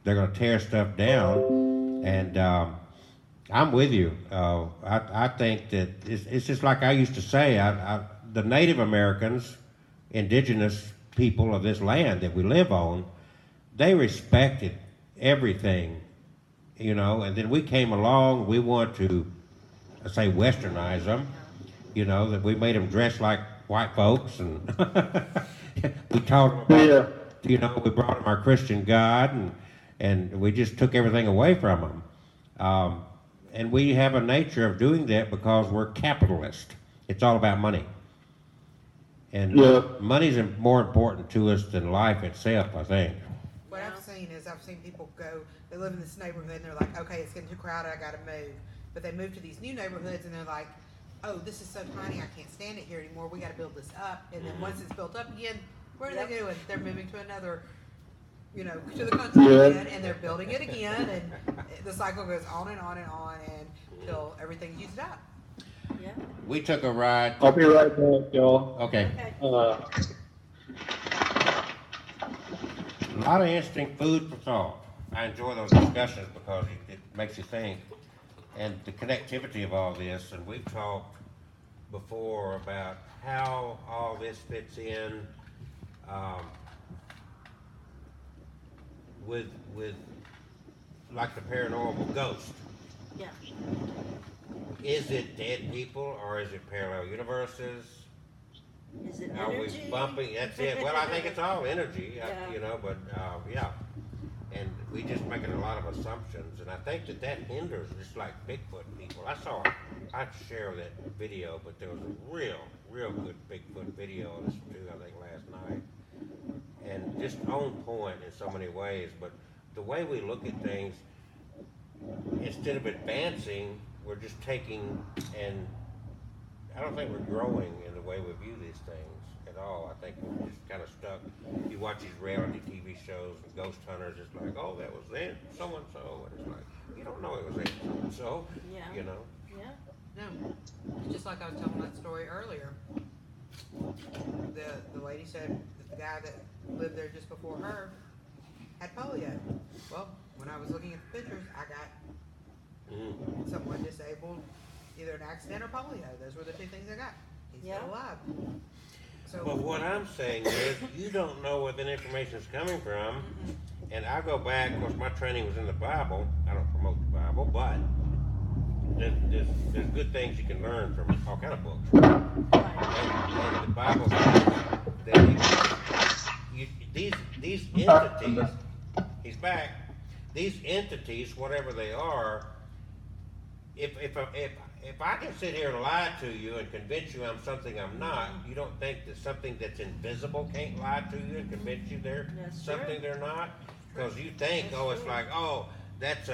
They're going to tear stuff down. And I'm with you. I think that it's just like I used to say, the Native Americans, indigenous people of this land that we live on, they respected everything, and then we came along, we want to, let's say, westernize them, that we made them dress like white folks, and we taught them about, we brought them our Christian God, and we just took everything away from them. And we have a nature of doing that because we're capitalist. It's all about money. And money's more important to us than life itself, I think. What I've seen is I've seen people they live in this neighborhood and they're like, okay, it's getting too crowded, I gotta move. But they move to these new neighborhoods and they're like, oh, this is so tiny, I can't stand it here anymore, we gotta build this up. And then once it's built up again, what are they doing? They're moving to another, to the country again, and they're building it again, and the cycle goes on and on and on until everything's used up. Yeah. We took a ride. I'll be right back, y'all. Okay. A lot of interesting food for thought. I enjoy those discussions because it makes you think. And the connectivity of all this, and we've talked before about how all this fits in with like the paranormal ghost. Yeah. Is it dead people or is it parallel universes? Is it Are energy? we bumping? That's it. Well, I think it's all energy, Yeah. but yeah. And we just making a lot of assumptions, and I think that hinders just like Bigfoot people. I'd share that video, but there was a real good Bigfoot video I listened to, I think, last night. And just on point in so many ways, but the way we look at things, instead of advancing, we're just taking, and I don't think we're growing in the way we view these things at all. I think we're just kind of stuck. You watch these reality TV shows and ghost hunters, it's like, oh, that was then so-and-so, and it's like, you don't know it was then so-and-so, Yeah. you know? Yeah. No, it's just like I was telling that story earlier. The lady said that the guy that lived there just before her had polio. Well, when I was looking at the pictures, I got someone disabled, either an accident or polio. Those were the two things I got. He's Yeah. still alive. So, But what I'm saying is, you don't know where that information is coming from, and I go back, of course, my training was in the Bible. I don't promote the Bible, but there's good things you can learn from all kind of books. And the Bible says that these entities, he's back, these entities, whatever they are, if I can sit here and lie to you and convince you I'm something I'm not, you don't think that something that's invisible can't lie to you and convince you they're That's something true. they're not? Because you think, That's oh, it's true. like, oh, that's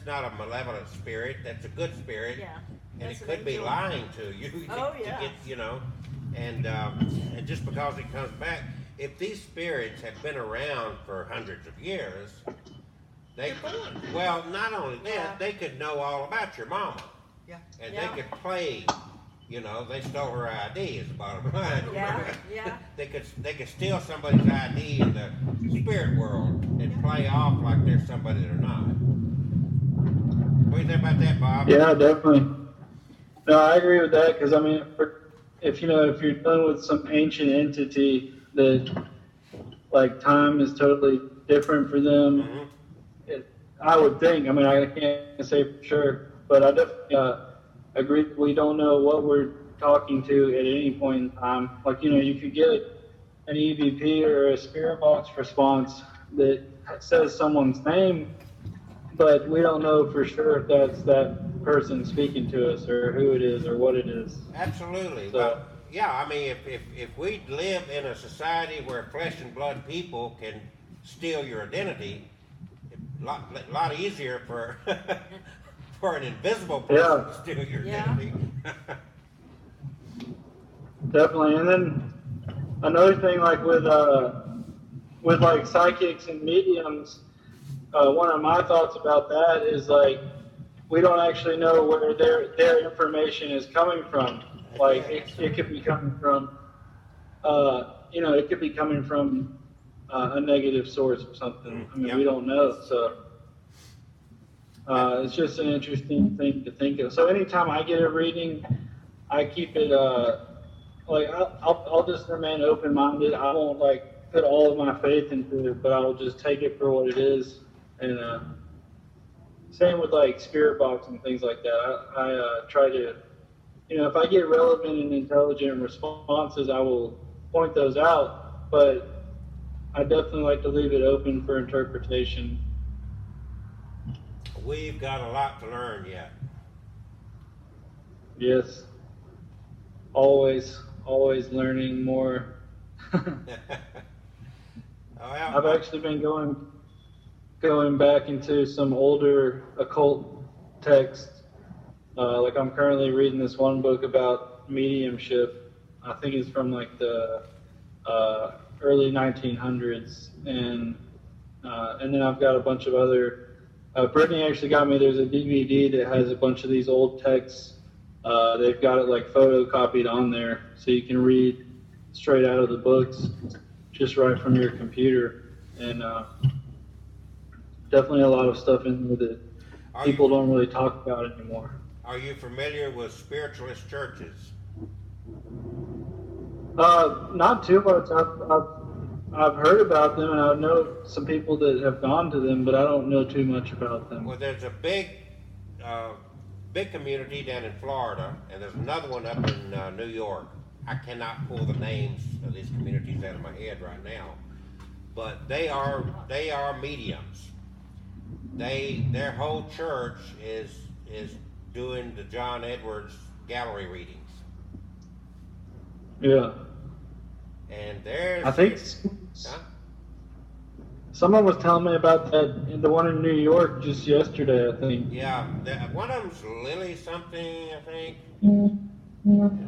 not a malevolent spirit, that's a good spirit. Yeah. And That's it an could be angel. lying to you Oh, to yeah. get, you know, and just because it comes back, if these spirits have been around for hundreds of years, they well, not only that, Yeah. they could know all about your mama, yeah. and Yeah. they could play. You know, they stole her ID is the bottom line. Yeah, yeah. They could steal somebody's ID in the spirit world and play off like they're somebody they're not. What do you think about that, Bob? Yeah, definitely. No, I agree with that because I mean, if you're dealing with some ancient entity that like time is totally different for them, Mm-hmm. I would think. I mean, I can't say for sure, but I definitely agree. That we don't know what we're talking to at any point in time. Like you could get an EVP or a spirit box response that says someone's name, but we don't know for sure if that's that person speaking to us or who it is or what it is. Absolutely. So- Well, yeah, I mean, if we live in a society where flesh and blood people can steal your identity, a lot easier for for an invisible person Yeah. to steal your Yeah. identity. Definitely. And then another thing, like with like psychics and mediums, one of my thoughts about that is like we don't actually know where their information is coming from. Like it could be coming from, it could be coming from a negative source or something. I mean, Yeah. we don't know. So it's just an interesting thing to think of. So anytime I get a reading, I keep it like I'll just remain open-minded. I won't like put all of my faith into it, but I'll just take it for what it is. And same with like spirit box and things like that. I try to, if I get relevant and intelligent responses, I will point those out. But I definitely like to leave it open for interpretation. We've got a lot to learn yet. Yes, always learning more. I've actually been going back into some older occult texts. Like I'm currently reading this one book about mediumship. I think it's from like the early 1900s, and then I've got a bunch of other. Brittany actually got me. There's a DVD that has a bunch of these old texts. They've got it like photocopied on there, so you can read straight out of the books, just right from your computer. And definitely a lot of stuff in there that people don't really talk about anymore. Are you familiar with spiritualist churches? Not too much. I've heard about them, and I know some people that have gone to them, but I don't know too much about them. Well, there's a big community down in Florida, and there's another one up in New York. I cannot pull the names of these communities out of my head right now, but they are mediums. Their whole church is doing the John Edwards gallery readings. Yeah. And there's I think Huh? Someone was telling me about that, the one in New York just yesterday, I think. Yeah, one of them's Lily something, I think.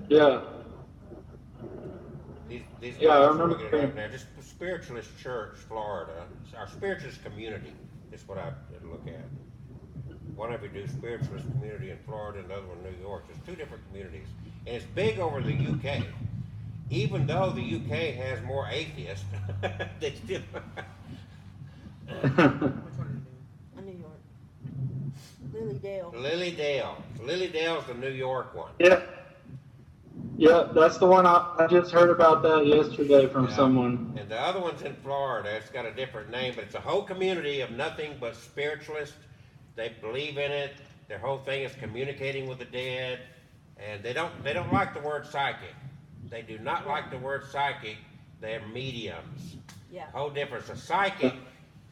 Yeah. These Yeah, I guys are remember looking it up now. Just Spiritualist Church, Florida. Our Spiritualist Community is what I look at. One of you do Spiritualist Community in Florida and the other one in New York. There's two different communities. And it's big over the UK. Even though the UK has more atheists, they still... In New York. Lilydale. Lilydale's the New York one. Yeah. Yeah, that's the one I just heard about that yesterday from someone. And the other one's in Florida. It's got a different name, but it's a whole community of nothing but spiritualists. They believe in it. Their whole thing is communicating with the dead, and they don't like the word psychic. They do not like the word psychic. They're mediums. Yeah. Whole difference. A psychic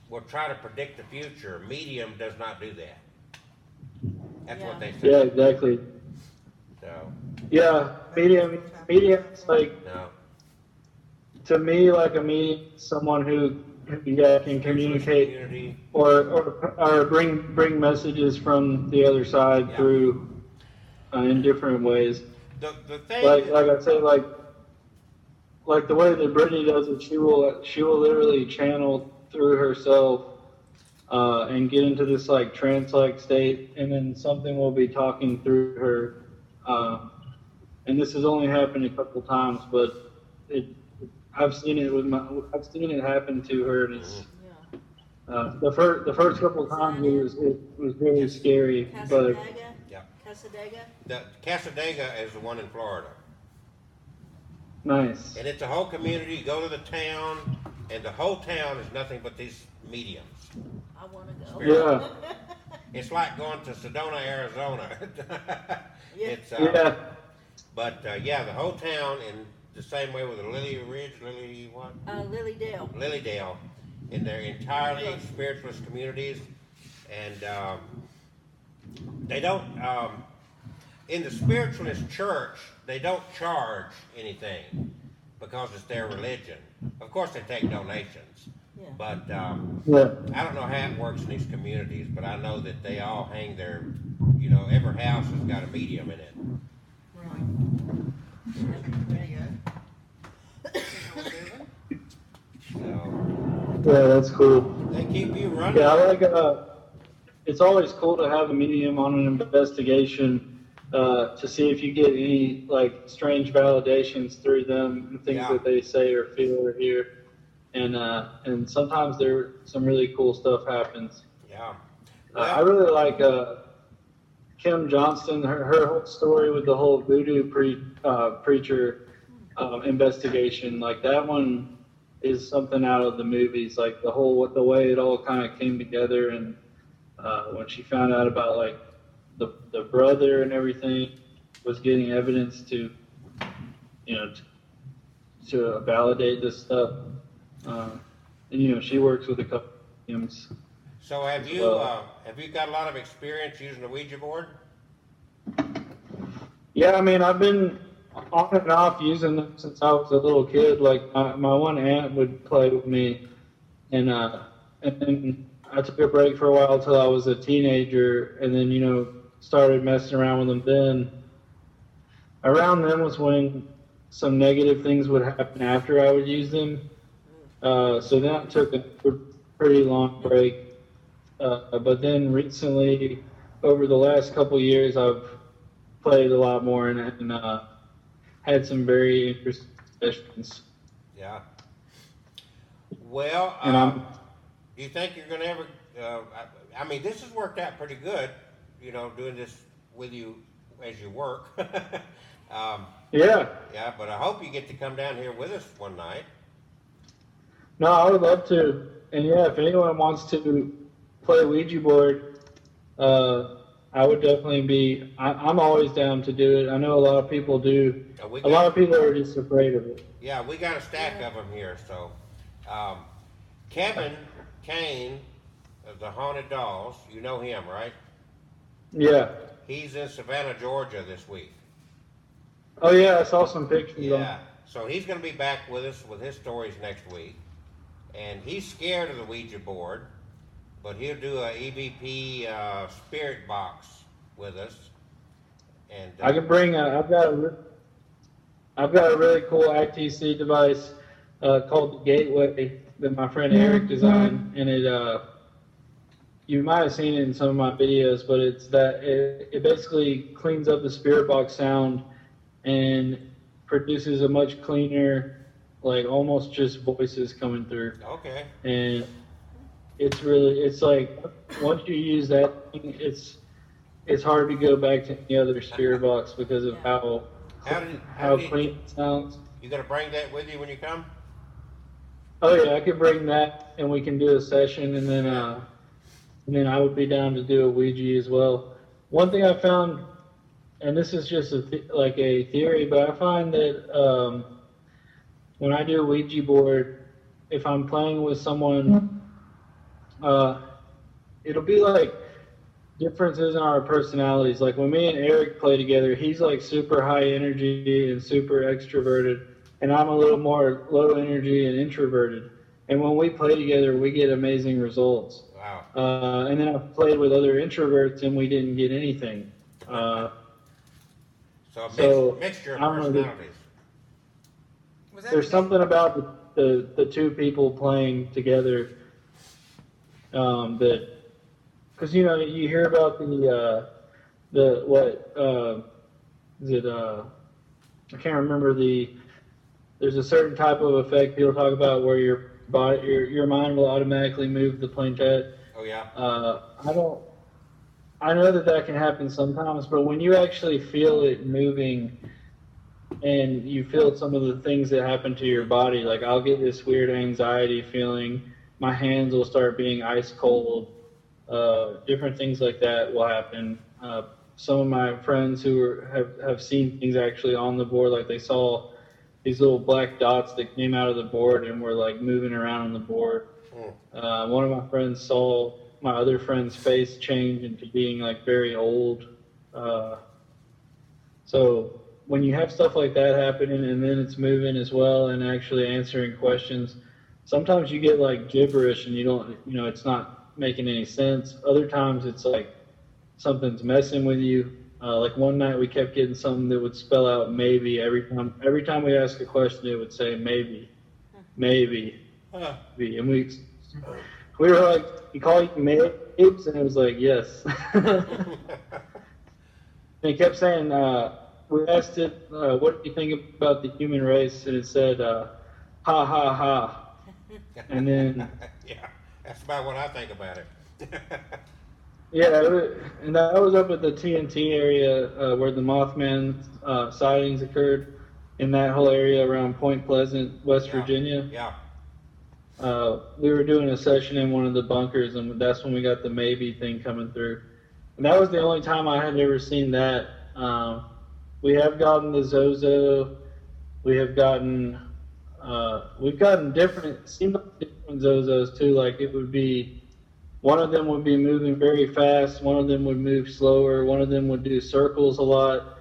will try to predict the future. A medium does not do that. That's what they say. Yeah, exactly. So. Yeah, medium's like, No. to me, like a medium is someone who can communicate Community. or bring messages from the other side through in different ways. The thing Like I say, like the way that Brittany does it, she will literally channel through herself and get into this like trance-like state, and then something will be talking through her. And this has only happened a couple times, but I've seen it happen to her, and it's the first couple of times it was really scary. But Casadega? The Casadega is the one in Florida. Nice. And it's a whole community. You go to the town, and the whole town is nothing but these mediums. I want to go. Yeah. It's like going to Sedona, Arizona. It's But the whole town, in the same way with the Lilydale. Lilydale, and they're entirely spiritualist communities, and they don't. In the spiritualist church, they don't charge anything because it's their religion. Of course, they take donations, but I don't know how it works in these communities. But I know that they all hang their, every house has got a medium in it. Yeah, that's cool. They keep you running. Yeah, I like. It's always cool to have a medium on an investigation to see if you get any like strange validations through them and things that they say or feel or hear, and sometimes some really cool stuff happens. Yeah. I really like Kim Johnston, her whole story with the whole voodoo preacher investigation. Like that one is something out of the movies. Like the way it all kind of came together, and when she found out about like the brother and everything, was getting evidence to validate this stuff. And she works with a couple of mediums. So have you got a lot of experience using the Ouija board? Yeah, I mean, I've been on and off using them since I was a little kid. Like my one aunt would play with me, and then I took a break for a while till I was a teenager, and then started messing around with them. Then around then was when some negative things would happen after I would use them. So then I took a pretty long break. But then recently, over the last couple of years, I've played a lot more and had some very interesting sessions. Yeah. Well, do you think you're going to ever? I mean, this has worked out pretty good. Doing this with you as you work. Yeah. Yeah, but I hope you get to come down here with us one night. No, I would love to. And yeah, if anyone wants to play Ouija board, I would definitely be. I'm always down to do it. I know a lot of people do. A lot of people are just afraid of it. Yeah, we got a stack of them here. So, Kevin Kane of the Haunted Dolls, you know him, right? Yeah. He's in Savannah, Georgia this week. Oh yeah, I saw some pictures. Yeah. So he's going to be back with us with his stories next week. and he's scared of the Ouija board, but he'll do a EVP spirit box with us. And I can bring. I've got a really cool ITC device called the Gateway that my friend Eric designed, and you might have seen it in some of my videos, but it basically cleans up the spirit box sound and produces a much cleaner, like almost just voices coming through. Okay. And it's like once you use that thing, it's hard to go back to any other spirit box because of how clean it sounds. You gonna bring that with you when you come? Oh yeah, I could bring that and we can do a session, and then I would be down to do a Ouija as well. One thing I found, and this is just like a theory, but I find that when I do a Ouija board, if I'm playing with someone, it'll be like differences in our personalities. Like when me and Eric play together, he's like super high energy and super extroverted, and I'm a little more low energy and introverted. And when we play together, we get amazing results. Wow. And then I've played with other introverts and we didn't get anything. So a mixture of personalities. There's something about the two people playing together that, because you know you hear about I can't remember there's a certain type of effect people talk about where your mind will automatically move the planchette. Oh yeah. I know that can happen sometimes, but when you actually feel it moving and you feel some of the things that happen to your body, like I'll get this weird anxiety feeling, my hands will start being ice cold, different things like that will happen. Some of my friends who have seen things actually on the board, like they saw these little black dots that came out of the board and were like moving around on the board. One of my friends saw my other friend's face change into being like very old. So when you have stuff like that happening and then it's moving as well and actually answering questions, sometimes you get like gibberish and you don't, it's not making any sense. Other times it's like something's messing with you. Like one night we kept getting something that would spell out maybe every time we ask a question, it would say maybe, maybe, maybe. And we were like, you call you Mapes? And it was like, yes. And he kept saying, we asked it, what do you think about the human race? And it said, ha ha ha. And then yeah, that's about what I think about it. Yeah, and that was up at the TNT area where the Mothman sightings occurred, in that whole area around Point Pleasant, West Virginia. Yeah. We were doing a session in one of the bunkers, and that's when we got the maybe thing coming through. And that was the only time I had ever seen that. We have gotten the Zozo. We've gotten different Zozos too. Like it would be, one of them would be moving very fast. One of them would move slower. One of them would do circles a lot.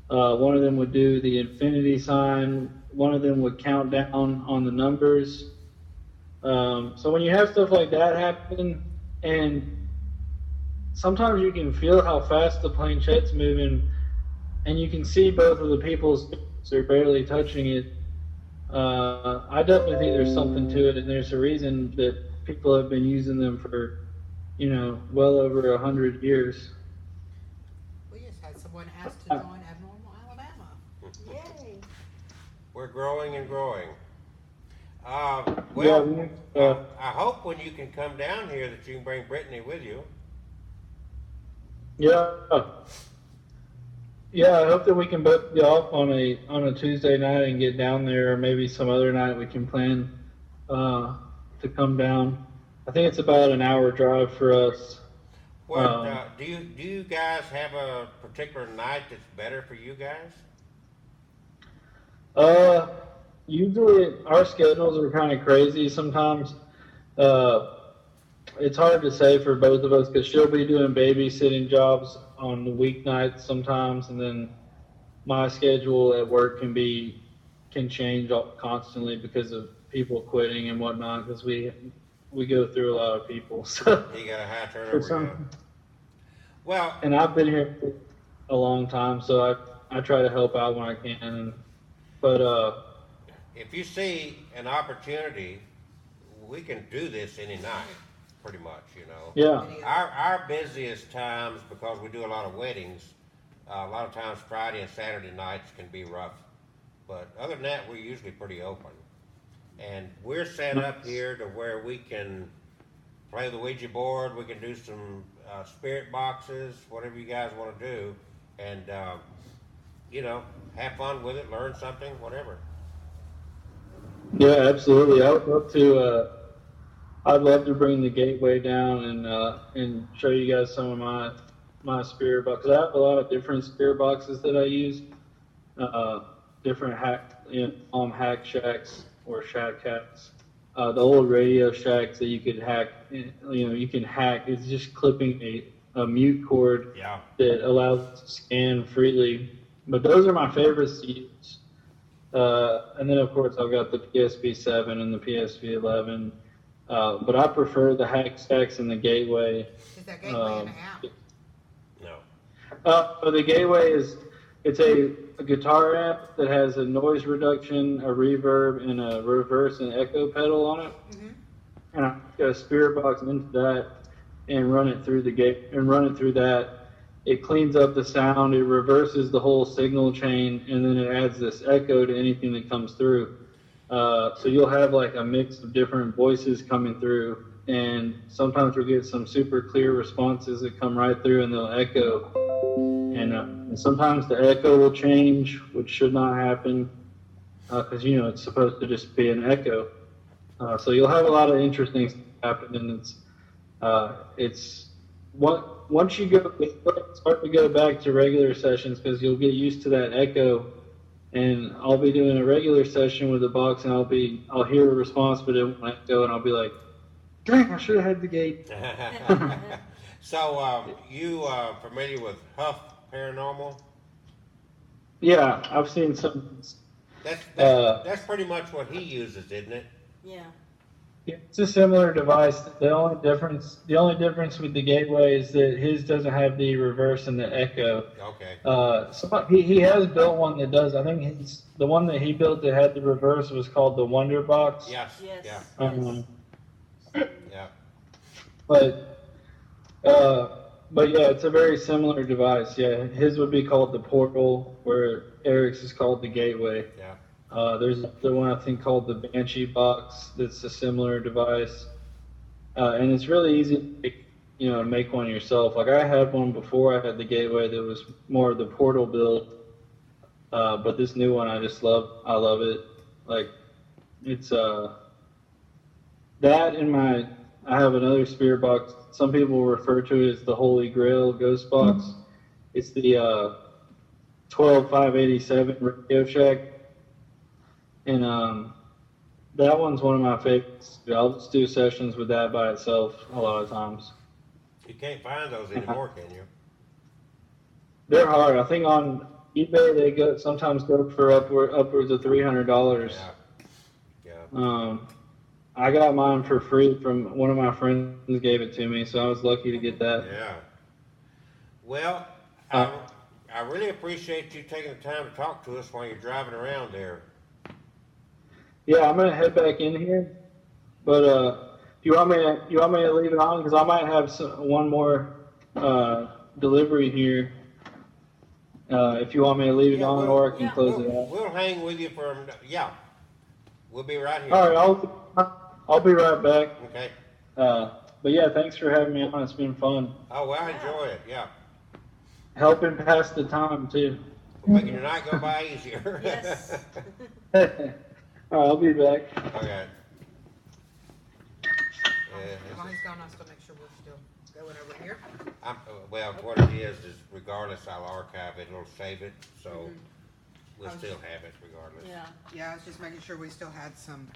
One of them would do the infinity sign. One of them would count down on the numbers. So when you have stuff like that happen, and sometimes you can feel how fast the planchette's moving, and you can see both of the people's are barely touching it. I definitely think there's something to it, and there's a reason that people have been using them for, well over 100 years. We just had someone ask to join Abnormal Alabama. Yay. We're growing and growing. I hope when you can come down here that you can bring Brittany with you. Yeah. Yeah, I hope that we can both be off on a Tuesday night and get down there, or maybe some other night we can plan to come down. I think it's about an hour drive for us. Do you guys have a particular night that's better for you guys? Usually our schedules are kind of crazy sometimes. It's hard to say for both of us because she'll be doing babysitting jobs on the weeknights sometimes, and then my schedule at work can can change constantly because of people quitting and whatnot. Because we go through a lot of people. So You got a high for turnover, yeah. some, Well, and I've been here for a long time, so I try to help out when I can. But if you see an opportunity, we can do this any night, pretty much, you know. yeah, Our busiest times, because we do a lot of weddings, a lot of times Friday and Saturday nights can be rough. But other than that, we're usually pretty open. And we're set up here to where we can play the Ouija board, we can do some spirit boxes, whatever you guys want to do, and you know, have fun with it, learn something, whatever. yeah, absolutely. I'd love to bring the gateway down and show you guys some of my spirit boxes. I have a lot of different spirit boxes that I use. Different hack shacks or shack hacks. The old Radio Shacks that you could hack. You can hack. It's just clipping a mute cord Yeah. that allows it to scan freely. But those are my favorites to use. And then of course I've got the PSP7 and the PSP11. But I prefer the hack stacks and the gateway. Is that gateway an app? No. So the gateway it's a guitar app that has a noise reduction, a reverb, and a reverse and echo pedal on it. Mm-hmm. And I got a spirit box into that and run it through that. It cleans up the sound, it reverses the whole signal chain, and then it adds this echo to anything that comes through. So you'll have like a mix of different voices coming through, and sometimes we'll get some super clear responses that come right through and they'll echo. And sometimes the echo will change, which should not happen, because it's supposed to just be an echo. So you'll have a lot of interesting stuff happen, and once you go, it's hard to go back to regular sessions because you'll get used to that echo. And I'll be doing a regular session with the box, and I'll hear a response, but it won't echo, and I'll be like, dang, I should have had the gate. So, you familiar with Huff Paranormal? Yeah, I've seen some. That's pretty much what he uses, isn't it? Yeah. It's a similar device. The only difference with the gateway is that his doesn't have the reverse and the echo. Okay. So he has built one that does. I think the one that he built that had the reverse was called the Wonder Box. Yes. Yes. Yeah. Yeah. But yeah, it's a very similar device. Yeah, his would be called the Portal, where Eric's is called the Gateway. Yeah. There's the one I think called the Banshee Box that's a similar device, and it's really easy to make one yourself. Like I had one before I had the Gateway that was more of the Portal build, but this new one I love it. Like it's that in I have another spirit box. Some people refer to it as the Holy Grail Ghost Box. It's the 12587 Radio Shack. And that one's one of my favorites. I'll just do sessions with that by itself a lot of times. You can't find those anymore, can you? They're hard. I think on eBay they sometimes go for upwards of $300. Yeah. I got mine for free from one of my friends gave it to me, so I was lucky to get that. Yeah. Well, I really appreciate you taking the time to talk to us while you're driving around there. Yeah, I'm gonna head back in here, but you want me to leave it on because I might have one more delivery here. If you want me to leave it on, or I can close it out. We'll hang with you for We'll be right here. All right, I'll be right back. Okay. But yeah, thanks for having me on. It's been fun. Oh, well, I enjoy it. Yeah. Helping pass the time too. Making your night go by easier. Yes. All right, I'll be back. Okay. While he's gone, I'll still make sure we're still going over here. Well, what it is regardless, I'll archive it. It'll save it, so we'll still have it regardless. Yeah. Yeah, I was just making sure we still had some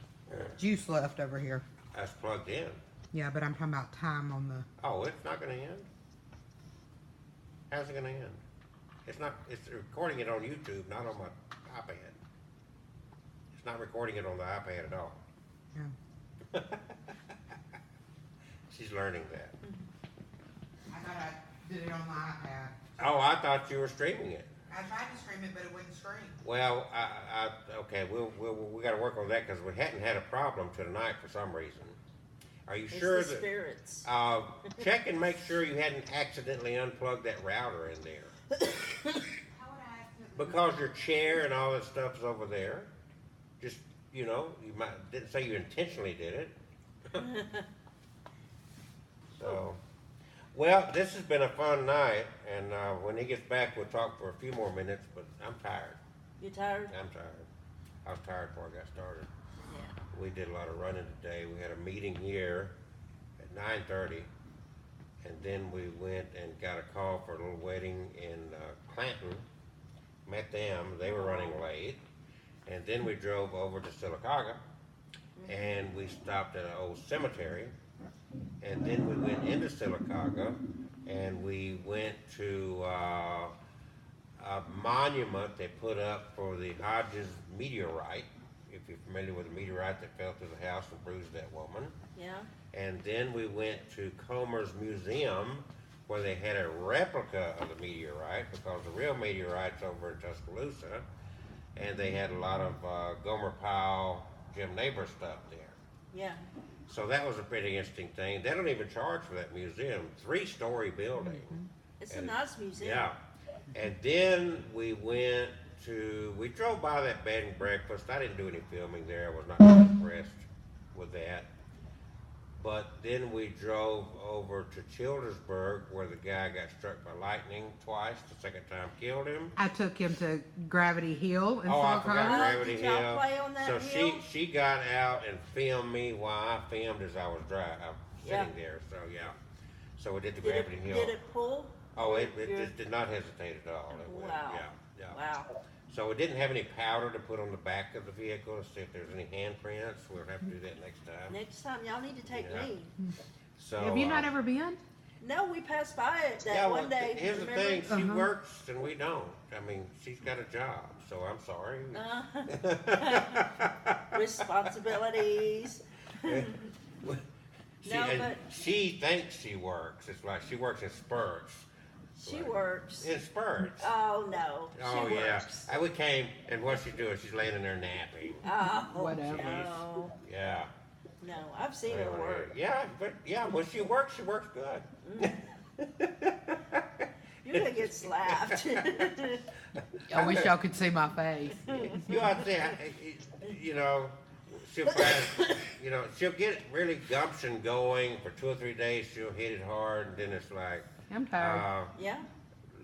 juice left over here. That's plugged in. Yeah, but I'm talking about time on the. Oh, it's not going to end? How's it going to end? It's recording it on YouTube, not on my iPad. It's not recording it on the iPad at all. Yeah. She's learning that. I thought I did it on my iPad. Oh, I thought you were streaming it. I tried to stream it, but it wouldn't stream. Well, okay, we got to work on that because we hadn't had a problem tonight for some reason. Are you It's sure the that? spirits. Check and make sure you hadn't accidentally unplugged that router in there. How would I Because your chair and all that stuff's over there. Just, you didn't say you intentionally did it. So, well, this has been a fun night, and when he gets back, we'll talk for a few more minutes, but I'm tired. You tired? I'm tired. I was tired before I got started. Yeah. We did a lot of running today. We had a meeting here at 9:30, and then we went and got a call for a little wedding in Clanton. Met them. They were running late. And then we drove over to Sylacauga, and we stopped at an old cemetery. And then we went into Sylacauga, and we went to a monument they put up for the Hodges meteorite, if you're familiar with the meteorite that fell through the house and bruised that woman. Yeah. And then we went to Comer's Museum, where they had a replica of the meteorite, because the real meteorite's over in Tuscaloosa, and they had a lot of Gomer Pyle, Jim Neighbor stuff there. Yeah. So that was a pretty interesting thing. They don't even charge for that museum. 3-story building. It's a And- nice museum. Yeah. And then we drove by that bed and breakfast. I didn't do any filming there. I was not really impressed with that. But then we drove over to Childersburg, where the guy got struck by lightning twice. The second time killed him. I took him to Gravity Hill in Oh, I forgot Sylacauga. Gravity Did y'all Hill. play on that So hill? she got out and filmed me while I filmed as I was Yeah. sitting there. So yeah. So we did the Did Gravity it, Hill. did it pull? Oh, it Your- just did not hesitate at all. It went, Wow. yeah. Wow. So we didn't have any powder to put on the back of the vehicle to see if there's any handprints. We'll have to do that next time. Next time, y'all need to take Yeah. me. So Have you not ever been? No, we passed by it that yeah, one day. here's the remember? thing: she Uh-huh. works and we don't. I mean, she's got a job, so I'm sorry. Responsibilities. She, No, and but- she thinks she works. It's like she works in spurts. She Like, works. in spurts. Oh, no. Oh She yeah. works. And we came, and what she's doing? She's laying in there napping. Oh, Whatever. no. Yeah. No, I've seen her work. Yeah, but yeah, when she works good. You're going to get slapped. I wish y'all could see my face. You ought to say, she'll find, she'll get really gumption going for 2 or 3 days. She'll hit it hard, and then it's like, I'm tired. Yeah.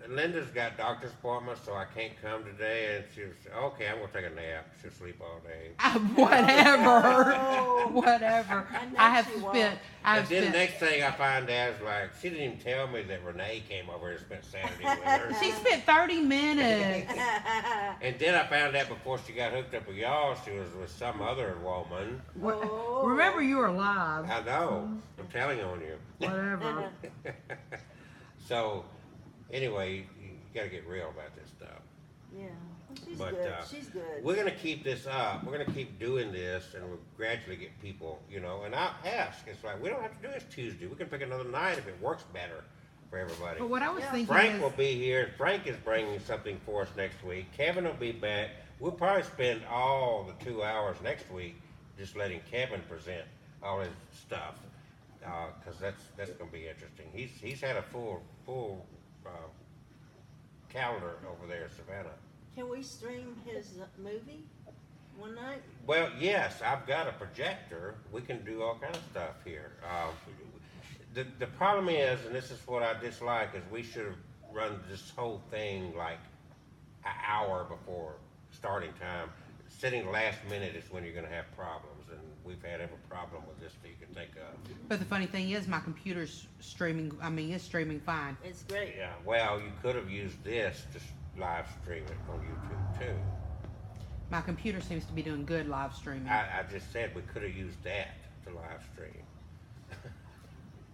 Linda's got doctor's appointments, so I can't come today. And she'll say, okay, I'm gonna take a nap. She'll sleep all day. Whatever. Oh. Whatever. I know I have she won't. spent. And then the next thing I find out is like, she didn't even tell me that Renee came over and spent Saturday with her. She spent 30 minutes. And then I found out before she got hooked up with y'all, she was with some other woman. Oh. Remember, you were live. I know. I'm telling on you. Whatever. So, anyway, you gotta get real about this stuff. Yeah. Well, she's But, good. She's good. We're gonna keep this up. We're gonna keep doing this, and we'll gradually get people, and I'll ask. It's like, we don't have to do this Tuesday. We can pick another night if it works better for everybody. But what I was Yeah. thinking Frank is, will be here, and Frank is bringing something for us next week. Kevin will be back. We'll probably spend all the 2 hours next week just letting Kevin present all his stuff, because that's going to be interesting. He's had a full calendar over there in Savannah. Can we stream his movie one night? Well, yes, I've got a projector. We can do all kinds of stuff here. The problem is, and this is what I dislike, is we should have run this whole thing like an hour before starting time. Sitting last minute is when you're going to have problems, and we've had every problem with this that you can think of. but the funny thing is, my computer's streaming. I mean, it's streaming fine. It's great. Yeah, well, you could have used this to live stream it on YouTube too. My computer seems to be doing good live streaming. I just said we could have used that to live stream.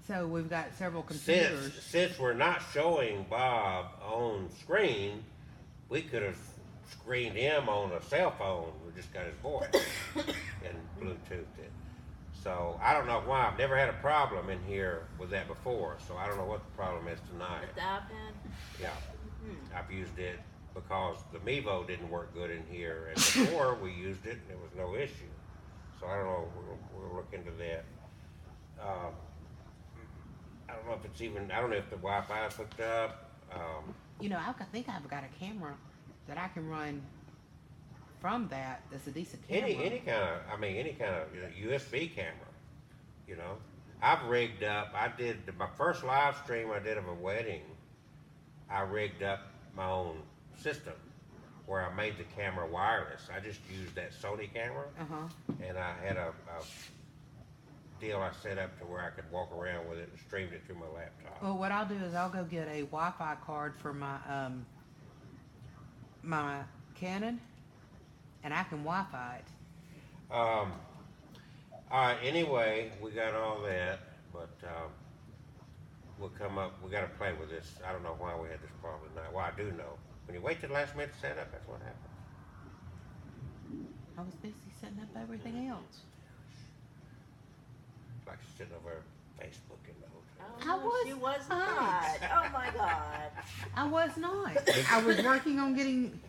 So we've got several computers. Since we're not showing Bob on screen, we could have screened him on a cell phone. We just got his voice and Bluetoothed it. So I don't know why. I've never had a problem in here with that before. So I don't know what the problem is tonight. With the iPad? Yeah, I've used it because the Mevo didn't work good in here, and before we used it, and there was no issue. So I don't know. We'll look into that. I don't know if it's even. I don't know if the Wi-Fi is hooked up. You know, I think I've got a camera that I can run from that. That's a decent camera. Any kind of USB camera. You know, I've rigged up. I did my first live stream I did of a wedding. I rigged up my own system where I made the camera wireless. I just used that Sony camera, and I had a deal I set up to where I could walk around with it and streamed it through my laptop. Well, what I'll do is I'll go get a Wi-Fi card for my my Canon, and I can Wi-Fi it. All right. Anyway, we got all that, but we'll come up. We got to play with this. I don't know why we had this problem tonight. Well, I do know. When you wait till the last minute to set up, that's what happens. I was busy setting up everything else. Like sitting over Facebook in the hotel. Oh, I was she was not. not. Oh my God. I was not. I was working on getting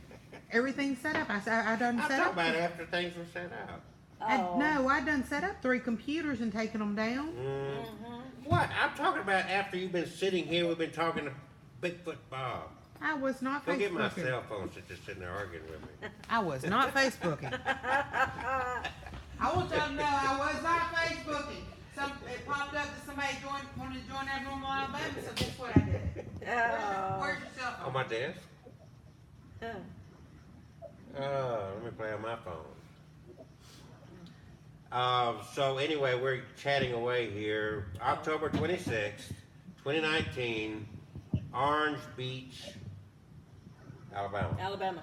everything set up. I done I'm set talking up. about after things were set up. Oh. No, I done set up 3 computers and taken them down. What? I'm talking about after you've been sitting here. We've been talking to Bigfoot Bob. I was not Go get my Facebooking. cell phone since you're sitting there arguing with me. I was not Facebooking. I want y'all to know I was not Facebooking. It popped up that somebody wanted to join Abnormal Alabama, so guess what I did? Where's your cell phone? On my desk? Oh. Let me play on my phone. So anyway, we're chatting away here. October 26th, 2019, Orange Beach, Alabama. Alabama.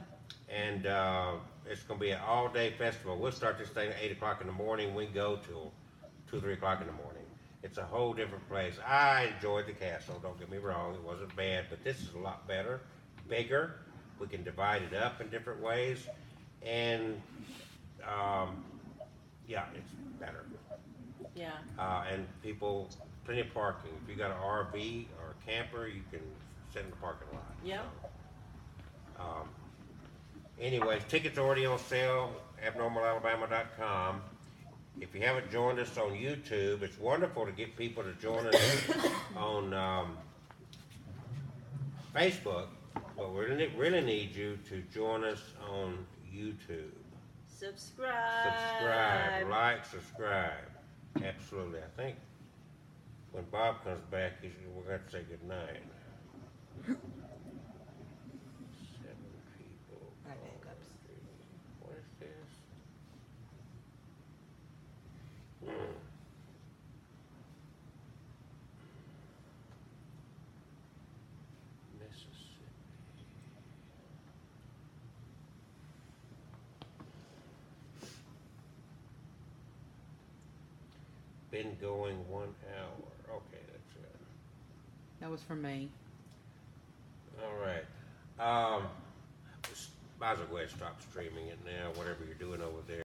And it's going to be an all-day festival. We'll start this thing at 8 o'clock in the morning. We go till 2, 3 o'clock in the morning. It's a whole different place. I enjoyed the castle, don't get me wrong. It wasn't bad, but this is a lot better, bigger. We can divide it up in different ways. And, yeah, it's better. Yeah. And people, plenty of parking. If you got an RV or a camper, you can sit in the parking lot. Yep. So, anyways, tickets are already on sale, abnormalalabama.com. If you haven't joined us on YouTube, it's wonderful to get people to join us on Facebook, but we really need you to join us on YouTube. Subscribe. Like, subscribe. Absolutely. I think when Bob comes back, we're going to say goodnight. 7 people. My backups. What is this? Mississippi. Been going 1 hour. Okay, that's it. That was for me. All right. Might as well go ahead and stop streaming it now, whatever you're doing over there.